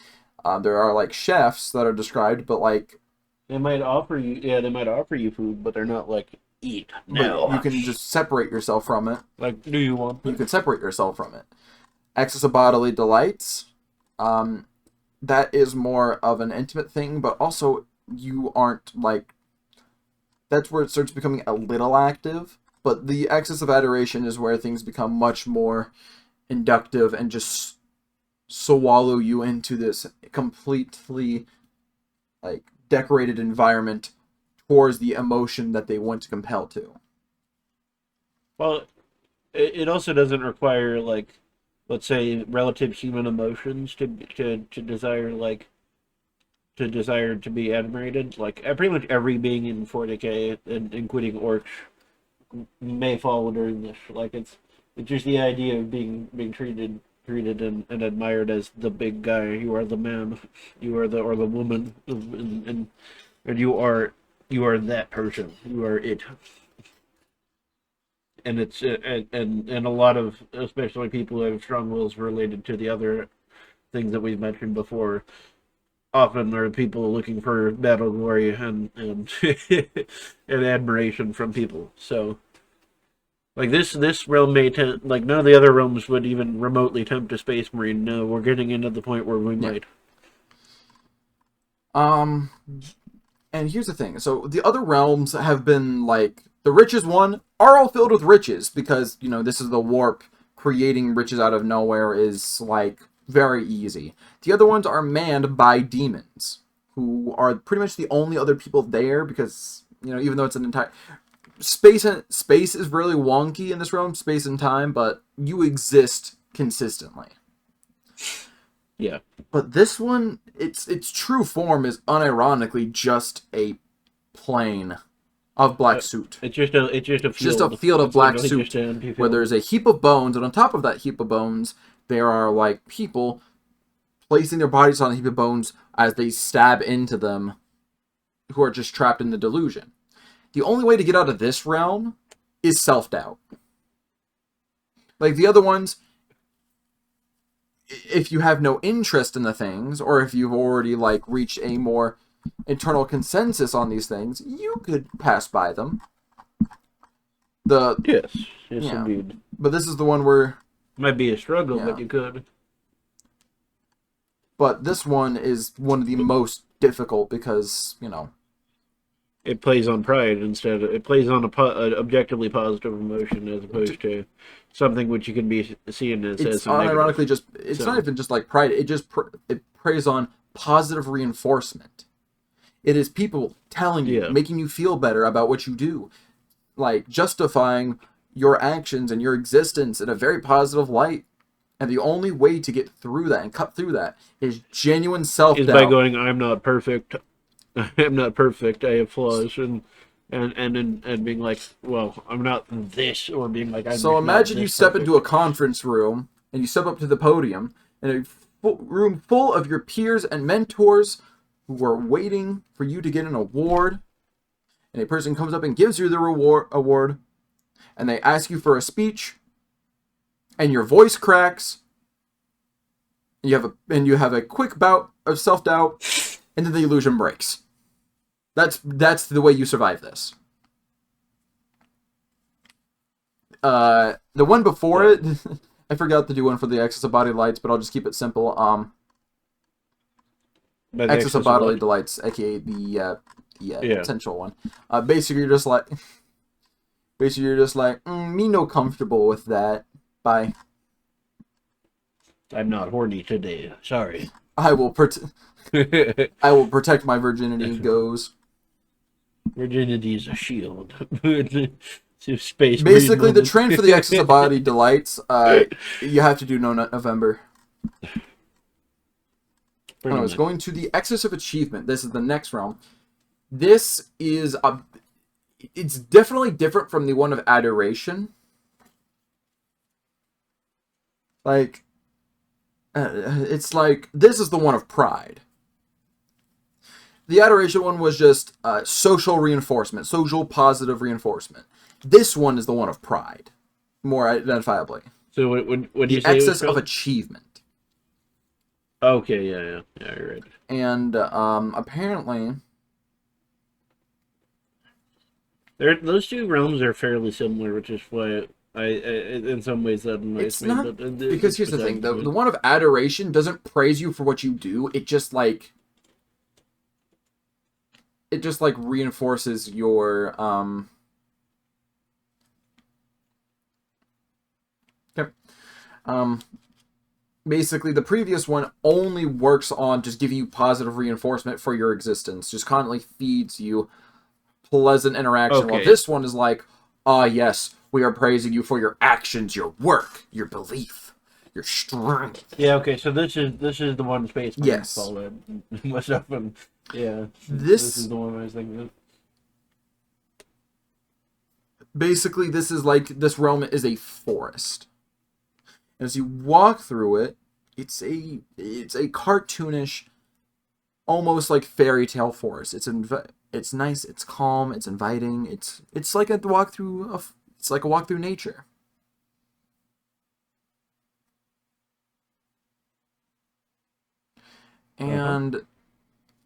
[SPEAKER 2] There are like chefs that are described, but like
[SPEAKER 1] they might offer you food, but they're not like eat. No,
[SPEAKER 2] you can just separate yourself from it.
[SPEAKER 1] Like, do you want?
[SPEAKER 2] You can separate yourself from it. Excess of bodily delights, that is more of an intimate thing, but also you aren't like. That's where it starts becoming a little active. But the excess of adoration is where things become much more inductive and just swallow you into this completely like decorated environment towards the emotion that they want to compel to.
[SPEAKER 1] Well, it also doesn't require like, let's say, relative human emotions to desire to be admirated. Like pretty much every being in 40K, including orcs, may fall under this. Like it's just the idea of being treated and admired as the big guy. You are the man, you are the woman, and you are that person. You are it. And it's and a lot of, especially people who have strong wills related to the other things that we've mentioned before, often are people looking for battle glory and and admiration from people. So like this realm may like none of the other realms would even remotely tempt a space marine. No, we're getting into the point where we might.
[SPEAKER 2] And here's the thing. So the other realms have been like the richest one are all filled with riches because, you know, this is the warp. Creating riches out of nowhere is like very easy. The other ones are manned by demons who are pretty much the only other people there because, you know, even though it's an entire space is really wonky in this realm, space and time, but you exist consistently.
[SPEAKER 1] Yeah.
[SPEAKER 2] But this one, its true form is unironically just a plane of black soot.
[SPEAKER 1] It's just a
[SPEAKER 2] field of black soot where there's a heap of bones, and on top of that heap of bones, there are like people placing their bodies on a heap of bones as they stab into them who are just trapped in the delusion. The only way to get out of this realm is self-doubt. Like the other ones, if you have no interest in the things, or if you've already like reached a more internal consensus on these things, you could pass by them.
[SPEAKER 1] Yes,
[SPEAKER 2] Yeah.
[SPEAKER 1] indeed.
[SPEAKER 2] But this is the one where,
[SPEAKER 1] Might be a struggle,
[SPEAKER 2] Yeah.
[SPEAKER 1] but you could.
[SPEAKER 2] but this one is one of the most difficult because,
[SPEAKER 1] It plays on pride instead. It plays on an objectively positive emotion as opposed to something which you can be seen as
[SPEAKER 2] it's
[SPEAKER 1] some negative.
[SPEAKER 2] unironically it's
[SPEAKER 1] So-
[SPEAKER 2] not even just like pride. It just it preys on positive reinforcement. It is people telling you,
[SPEAKER 1] Yeah.
[SPEAKER 2] making you feel better about what you do, like justifying your actions and your existence in a very positive light. And the only way to get through that and cut through that is genuine self-doubt.
[SPEAKER 1] Is by going, I'm not perfect. I'm not perfect. I have flaws, and being like, well, I'm not this, or being like, I'm
[SPEAKER 2] So
[SPEAKER 1] not
[SPEAKER 2] imagine you
[SPEAKER 1] this
[SPEAKER 2] step
[SPEAKER 1] perfect.
[SPEAKER 2] into a conference room and you step up to the podium in a room full of your peers and mentors who are waiting for you to get an award. And a person comes up and gives you the award, and they ask you for a speech, and your voice cracks. You have a quick bout of self-doubt, and then the illusion breaks. That's the way you survive this. The one before it, I forgot to do one for the excess of body lights, but I'll just keep it simple.
[SPEAKER 1] By the
[SPEAKER 2] Excess of bodily
[SPEAKER 1] what?
[SPEAKER 2] delights, aka the
[SPEAKER 1] Yeah.
[SPEAKER 2] potential one. Basically, you're just like, me no comfortable with that. Bye.
[SPEAKER 1] I'm not horny today. Sorry.
[SPEAKER 2] I will protect my virginity. Goes.
[SPEAKER 1] Virginity is a shield. To space.
[SPEAKER 2] Basically, the
[SPEAKER 1] breed
[SPEAKER 2] trend for the excess of body delights, you have to do No Nut November.
[SPEAKER 1] Pretty
[SPEAKER 2] Anyways,
[SPEAKER 1] much.
[SPEAKER 2] going to the excess of achievement. This is the next realm. This is it's definitely different from the one of adoration. Like, it's like this is the one of pride. The adoration one was just social reinforcement, social positive reinforcement. This one is the one of pride, more identifiably.
[SPEAKER 1] So what do you
[SPEAKER 2] The
[SPEAKER 1] say?
[SPEAKER 2] excess of achievement.
[SPEAKER 1] Okay, yeah, you're right.
[SPEAKER 2] And apparently,
[SPEAKER 1] Those two realms are fairly similar, which is why I in some ways that annoys
[SPEAKER 2] it's
[SPEAKER 1] me.
[SPEAKER 2] not
[SPEAKER 1] but,
[SPEAKER 2] because here's the thing:
[SPEAKER 1] besides
[SPEAKER 2] the one of adoration doesn't praise you for what you do. It just like reinforces your Okay. Basically, the previous one only works on just giving you positive reinforcement for your existence, just constantly feeds you pleasant interaction. While
[SPEAKER 1] Okay.
[SPEAKER 2] this one is like, yes, we are praising you for your actions, your work, your belief, your strength.
[SPEAKER 1] Yeah, okay, so this is the one Space Marines
[SPEAKER 2] Yes.
[SPEAKER 1] call it. What's up? And yeah,
[SPEAKER 2] This
[SPEAKER 1] is the one I was thinking of.
[SPEAKER 2] basically, this is like this realm is a forest. As you walk through it, it's a cartoonish, almost like fairy tale forest. It's nice, it's calm, it's inviting. It's like a walk through nature. And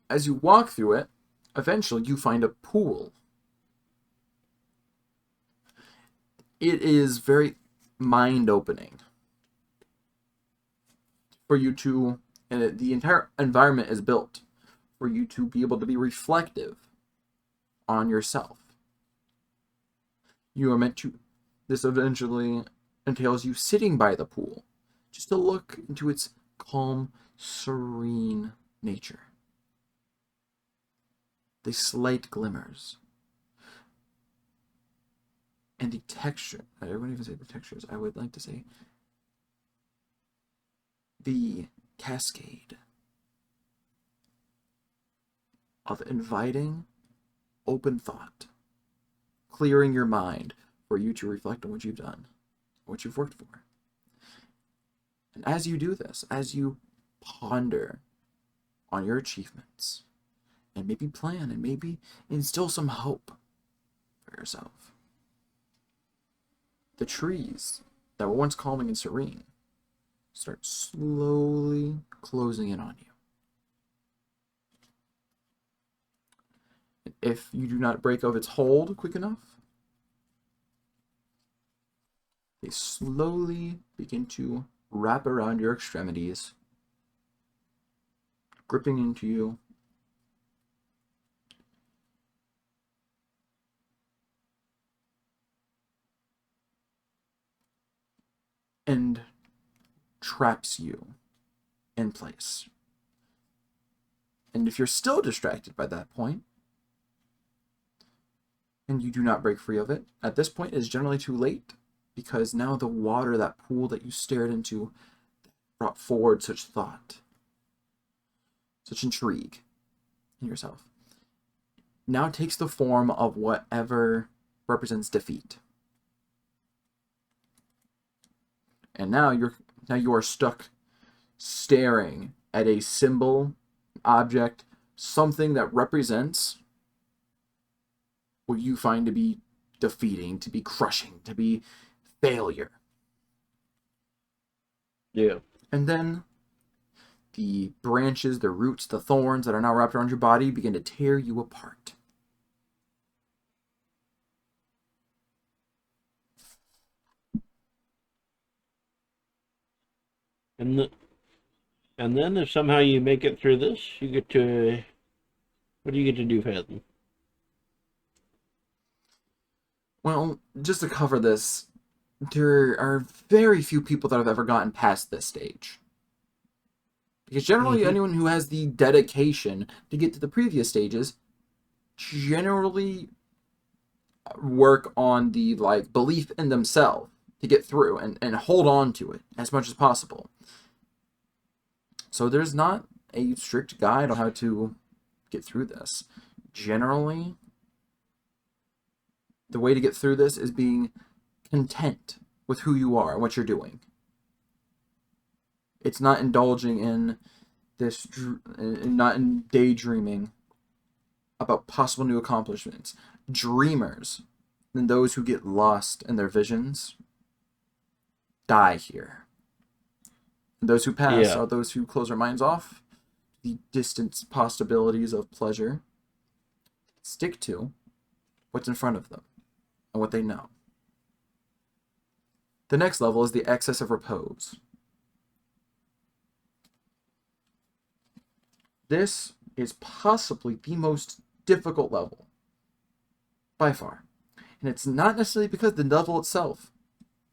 [SPEAKER 2] as you walk through it, eventually you find a pool. It is very mind-opening for you to, and the entire environment is built for you to be able to be reflective on yourself. You are meant to, this eventually entails you sitting by the pool, just to look into its calm, serene nature. The slight glimmers. And the texture, I wouldn't even say the textures, I would like to say the cascade of inviting open thought, clearing your mind for you to reflect on what you've done, what you've worked for. And as you do this, as you ponder on your achievements and maybe plan and maybe instill some hope for yourself. The trees that were once calming and serene start slowly closing in on you. If you do not break off its hold quick enough, they slowly begin to wrap around your extremities, gripping into you. And traps you in place. And if you're still distracted by that point, and you do not break free of it, at this point it is generally too late, because now the water, that pool that you stared into, brought forward such thought, such intrigue in yourself, now takes the form of whatever represents defeat. And now you are stuck staring at a symbol, object, something that represents what you find to be defeating, to be crushing, to be failure.
[SPEAKER 1] Yeah.
[SPEAKER 2] And then the branches, the roots, the thorns that are now wrapped around your body begin to tear you apart.
[SPEAKER 1] And then if somehow you make it through this, you get to, what do you get to do, Fathom?
[SPEAKER 2] Well, just to cover this, there are very few people that have ever gotten past this stage. Because generally anyone who has the dedication to get to the previous stages generally work on the belief in themselves to get through and hold on to it as much as possible. So there's not a strict guide on how to get through this. Generally, the way to get through this is being content with who you are and what you're doing. It's not indulging in this, not in daydreaming about possible new accomplishments. Dreamers and those who get lost in their visions die here. And those who pass are those who close their minds off the distant possibilities of pleasure, stick to what's in front of them and what they know. The next level is the excess of repose. This is possibly the most difficult level, by far. And it's not necessarily because the level itself,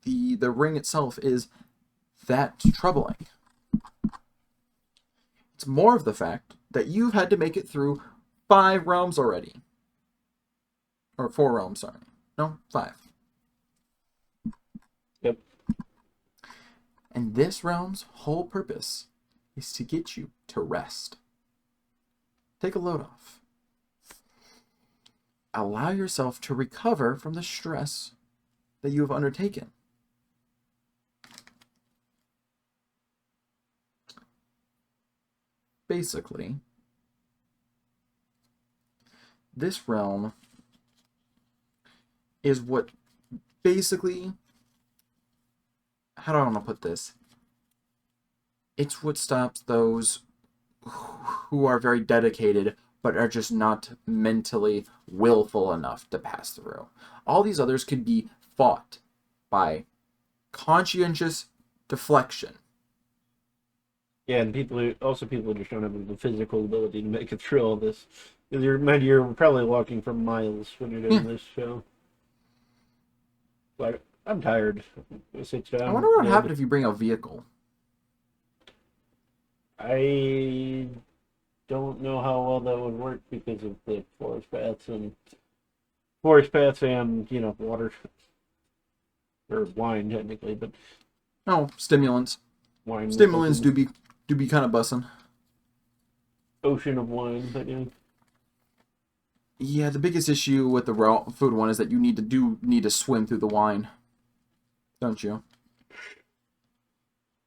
[SPEAKER 2] the ring itself, is that troubling. It's more of the fact that you've had to make it through 5 realms already. Or 4 realms, sorry. No, 5.
[SPEAKER 1] Yep.
[SPEAKER 2] And this realm's whole purpose is to get you to rest. Take a load off. Allow yourself to recover from the stress that you have undertaken. Basically, this realm is what basically, how do I want to put this? It's what stops those who are very dedicated but are just not mentally willful enough to pass through. All these others could be fought by conscientious deflection.
[SPEAKER 1] Yeah, and people just don't have the physical ability to make it through all this. Because you're probably walking for miles when you're doing this show. Like, I'm tired. I sit down.
[SPEAKER 2] I wonder what would happen if you bring a vehicle.
[SPEAKER 1] I don't know how well that would work because of the forest paths and water or wine technically, but
[SPEAKER 2] Stimulants.
[SPEAKER 1] wine.
[SPEAKER 2] Stimulants do be kind of bussin'.
[SPEAKER 1] Ocean of wine, but yeah.
[SPEAKER 2] Yeah, the biggest issue with the raw food one is that you need to swim through the wine, don't you?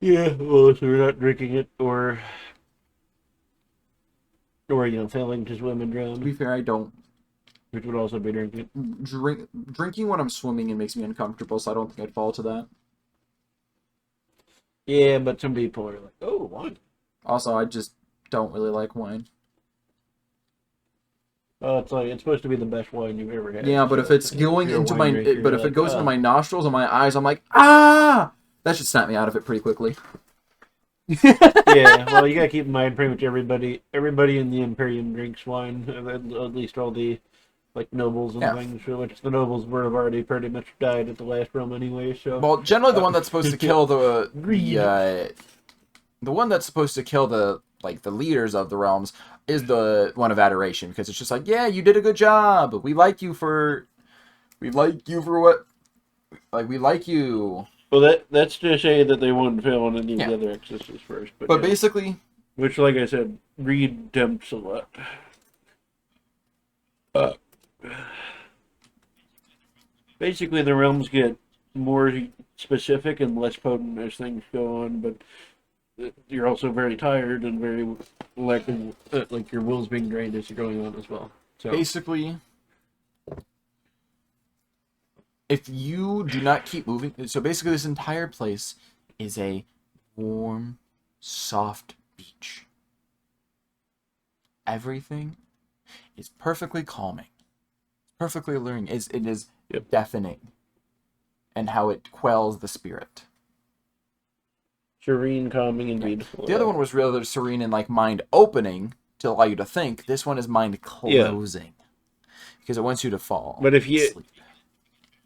[SPEAKER 1] Yeah, well, if they're not drinking it or failing to swim and
[SPEAKER 2] To
[SPEAKER 1] drown,
[SPEAKER 2] be fair, I don't
[SPEAKER 1] which would also be drinking it.
[SPEAKER 2] drinking when I'm swimming. It makes me uncomfortable, so I don't think I'd fall to that.
[SPEAKER 1] Yeah, but some people are like, oh, wine.
[SPEAKER 2] Also, I just don't really like wine.
[SPEAKER 1] Oh, it's supposed to be the best wine you've ever had.
[SPEAKER 2] Yeah, but if
[SPEAKER 1] So
[SPEAKER 2] it's
[SPEAKER 1] if
[SPEAKER 2] going
[SPEAKER 1] you're a
[SPEAKER 2] into
[SPEAKER 1] wine
[SPEAKER 2] my,
[SPEAKER 1] drinker,
[SPEAKER 2] but
[SPEAKER 1] you're
[SPEAKER 2] if it
[SPEAKER 1] like,
[SPEAKER 2] goes into
[SPEAKER 1] oh.
[SPEAKER 2] my nostrils and my eyes, I'm like, ah! That should snap me out of it pretty quickly.
[SPEAKER 1] Yeah, well, you gotta keep in mind, pretty much everybody in the Imperium drinks wine, at least all the like nobles and
[SPEAKER 2] Yeah.
[SPEAKER 1] things. So, which the nobles would have already pretty much died at the last realm anyway. So,
[SPEAKER 2] Well, generally the one that's supposed to kill
[SPEAKER 1] Greed.
[SPEAKER 2] the one that's supposed to kill the leaders of the realms is the one of adoration, because it's just like, yeah, you did a good job. We like you for what, like, we like you.
[SPEAKER 1] well, that's to say that they won't fail on any of
[SPEAKER 2] Yeah.
[SPEAKER 1] the other exorcists first,
[SPEAKER 2] But
[SPEAKER 1] yeah.
[SPEAKER 2] basically,
[SPEAKER 1] Which, like I said, greed tempts a lot. Basically, the realms get more specific and less potent as things go on, but you're also very tired and very lacking, like your will's being drained as you're going on as well. So
[SPEAKER 2] basically, if you do not keep moving, so basically this entire place is a warm, soft beach. Everything is perfectly calming, perfectly alluring. It is
[SPEAKER 1] Yep.
[SPEAKER 2] deafening, and how it quells the spirit.
[SPEAKER 1] serene, calming, and beautiful.
[SPEAKER 2] The other one was rather serene and like mind opening to allow you to think. This one is mind closing, because it wants you to fall.
[SPEAKER 1] But if you
[SPEAKER 2] asleep.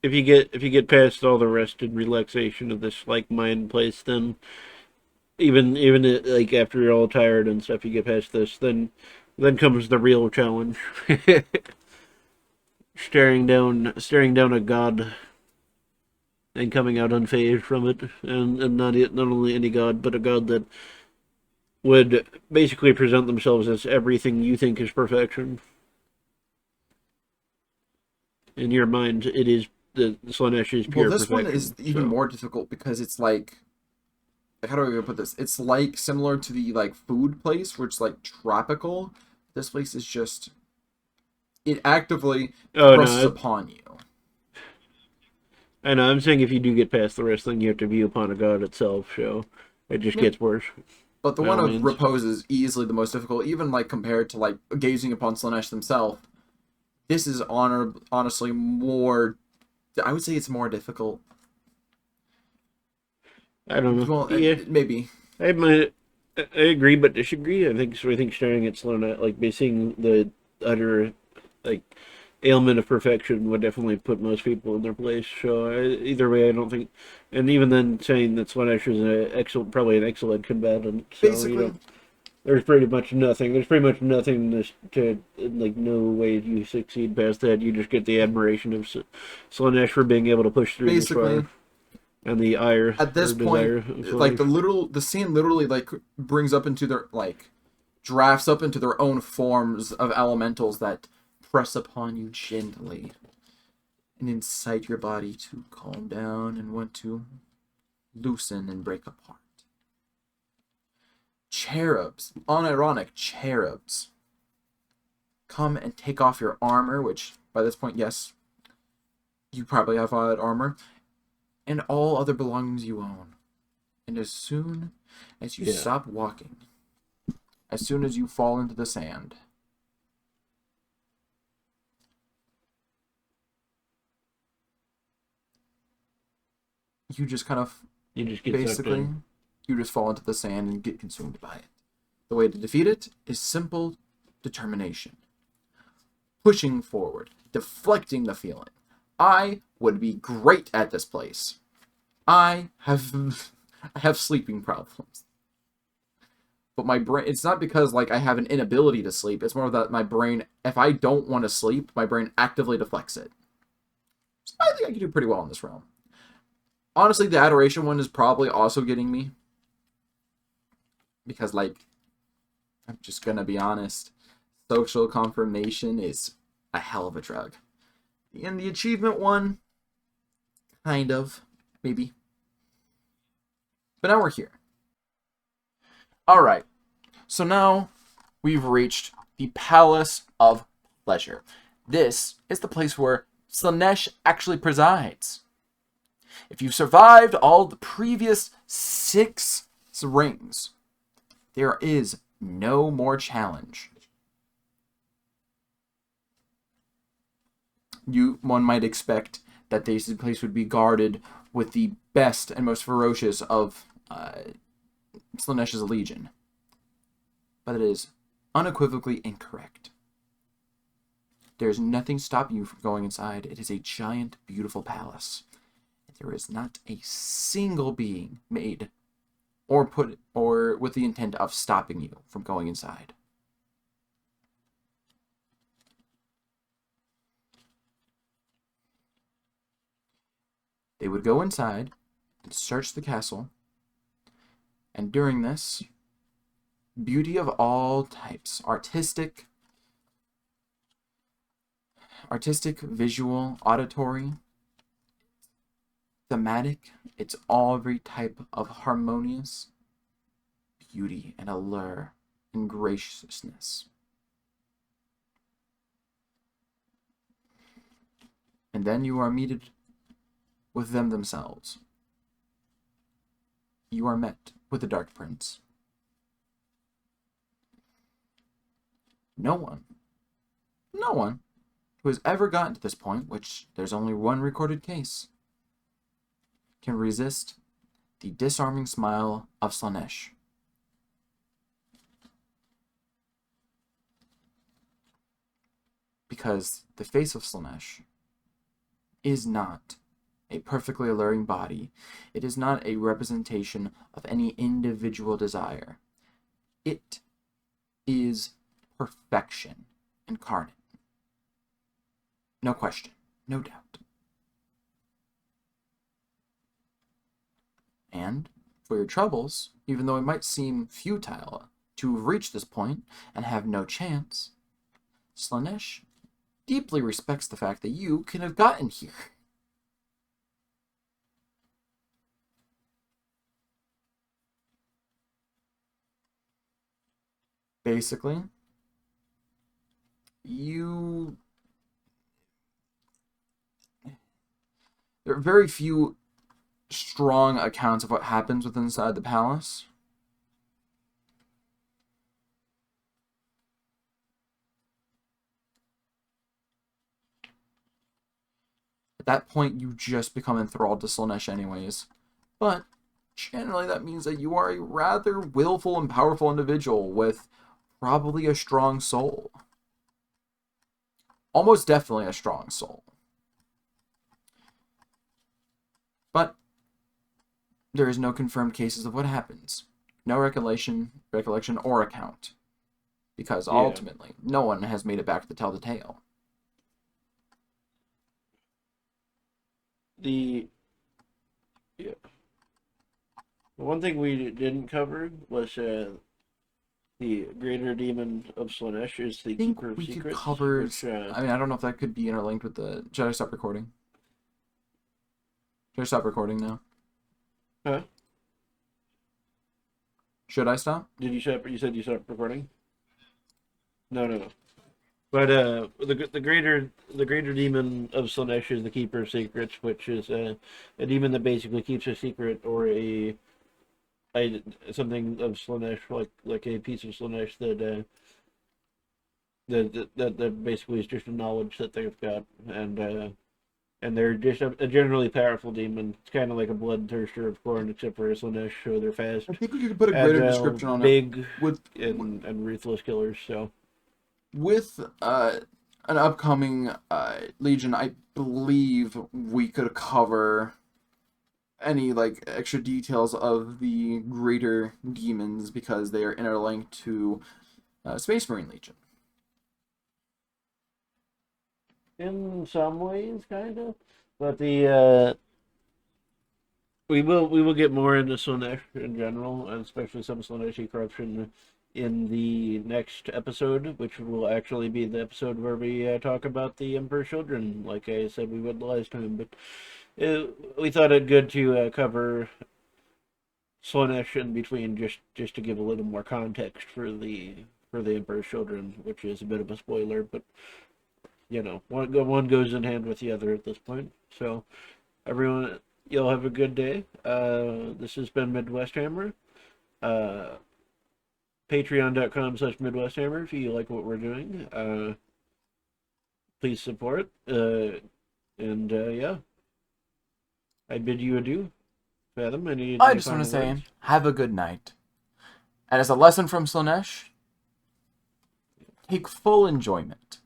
[SPEAKER 1] if you get past all the rest and relaxation of this like mind place, then like after you're all tired and stuff, you get past this, then comes the real challenge. staring down a god and coming out unfazed from it, and not only any god, but a god that would basically present themselves as everything you think is perfection. In your mind, it is the Slaanesh is pure
[SPEAKER 2] Well, this
[SPEAKER 1] perfection.
[SPEAKER 2] one is even more difficult because it's like, how do I even put this? It's like similar to the like food place, where it's like tropical. This place is just, it actively presses upon you.
[SPEAKER 1] I know. I'm saying if you do get past the rest, then you have to view upon a god itself. So it just gets worse.
[SPEAKER 2] But the
[SPEAKER 1] By
[SPEAKER 2] one
[SPEAKER 1] all
[SPEAKER 2] of
[SPEAKER 1] means.
[SPEAKER 2] repose is easily the most difficult, even like compared to like gazing upon Slaanesh themselves. This is honestly more. I would say it's more difficult.
[SPEAKER 1] I don't know.
[SPEAKER 2] Well,
[SPEAKER 1] Yeah,
[SPEAKER 2] maybe.
[SPEAKER 1] I agree, but disagree. I think staring at Slaanesh, like be seeing the utter like ailment of perfection, would definitely put most people in their place. So either way, I don't think. And even then, saying that Slaanesh is probably an excellent combatant. So
[SPEAKER 2] Basically,
[SPEAKER 1] there's pretty much nothing. There's pretty much nothing to like. No way you succeed past that. You just get the admiration of Slaanesh for being able to push through this far, and the ire
[SPEAKER 2] at this point, like the scene literally like brings up into their like drafts up into their own forms of elementals that press upon you gently and incite your body to calm down and want to loosen and break apart. Cherubs, unironic cherubs, come and take off your armor, which by this point, yes, you probably have all that armor, and all other belongings you own. And as soon as you stop walking, as soon as you fall into the sand, you just kind of
[SPEAKER 1] you just get
[SPEAKER 2] basically, you just fall into the sand and get consumed by it. The way to defeat it is simple determination. Pushing forward, deflecting the feeling. I would be great at this place. I have sleeping problems. But my brain, it's not because like I have an inability to sleep. It's more that my brain, if I don't want to sleep, my brain actively deflects it. So I think I can do pretty well in this realm. Honestly, the adoration one is probably also getting me. Because, like, I'm just gonna be honest, social confirmation is a hell of a drug. And the achievement one, kind of, maybe. But now we're here. All right. So now we've reached the Palace of Pleasure. This is the place where Slaanesh actually presides. If you've survived all the previous 6 rings, there is no more challenge. One might expect that this place would be guarded with the best and most ferocious of Slaanesh's legion. But it is unequivocally incorrect. There's nothing stopping you from going inside. It is a giant, beautiful palace. There is not a single being made or with the intent of stopping you from going inside. They would go inside and search the castle, and during this, beauty of all types, artistic, visual, auditory, thematic, it's every type of harmonious beauty and allure and graciousness. And then you are meted with them themselves. You are met with the Dark Prince. No one who has ever gotten to this point, which there's only one recorded case, can resist the disarming smile of Slaanesh. Because the face of Slaanesh is not a perfectly alluring body. It is not a representation of any individual desire. It is perfection incarnate. No question, no doubt. And for your troubles, even though it might seem futile to reach this point and have no chance, Slaanesh deeply respects the fact that you can have gotten here. Basically, there are very few strong accounts of what happens within inside the palace. At that point, you just become enthralled to Slaanesh anyways. But generally, that means that you are a rather willful and powerful individual with probably a strong soul. Almost definitely a strong soul. But there is no confirmed cases of what happens. No recollection or account. Because ultimately, no one has made it back to tell the tale.
[SPEAKER 1] The one thing we didn't cover was the greater demon of Slaanesh is the
[SPEAKER 2] I think
[SPEAKER 1] keeper of
[SPEAKER 2] we
[SPEAKER 1] secrets.
[SPEAKER 2] could cover.
[SPEAKER 1] Which,
[SPEAKER 2] I mean, I don't know if that could be interlinked with the. Should I stop recording? Should I stop recording now?
[SPEAKER 1] huh?
[SPEAKER 2] Should I stop?
[SPEAKER 1] Did you stop? You said you stopped recording? No. But the greater demon of Slaanesh is the keeper of secrets, which is a demon that basically keeps a secret or something of Slaanesh, like a piece of Slaanesh that basically is just a knowledge that they've got, and they're just a generally powerful demon. It's kind of like a bloodthirster of Khorne, except for Slaanesh, so they're fast,
[SPEAKER 2] I think we could put a greater
[SPEAKER 1] agile,
[SPEAKER 2] description on
[SPEAKER 1] big,
[SPEAKER 2] it
[SPEAKER 1] and ruthless killers. So
[SPEAKER 2] with an upcoming Legion. I believe we could cover any like extra details of the greater demons because they are interlinked to Space Marine Legion.
[SPEAKER 1] in some ways, kind of, but the we will get more into Slaanesh in general, and especially some Slaaneshi corruption in the next episode, which will actually be the episode where we talk about the Emperor's Children, like I said we would last time. But we thought it good to cover Slaanesh in between, just to give a little more context for the Emperor's Children, which is a bit of a spoiler, but one goes in hand with the other at this point. So everyone, you'll have a good day. This has been MidwestHammer. Patreon.com/MidwestHammer if you like what we're doing. Please support. Yeah, I bid you adieu. Fathom,
[SPEAKER 2] I
[SPEAKER 1] any
[SPEAKER 2] just want to
[SPEAKER 1] final
[SPEAKER 2] say,
[SPEAKER 1] words?
[SPEAKER 2] have a good night. And as a lesson from Slaanesh, take full enjoyment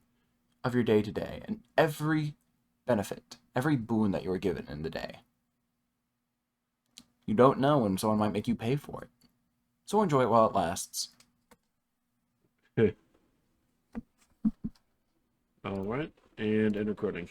[SPEAKER 2] of your day to day and every benefit, every boon that you are given in the day. You don't know when someone might make you pay for it. So enjoy it while it lasts.
[SPEAKER 1] All right, and recording.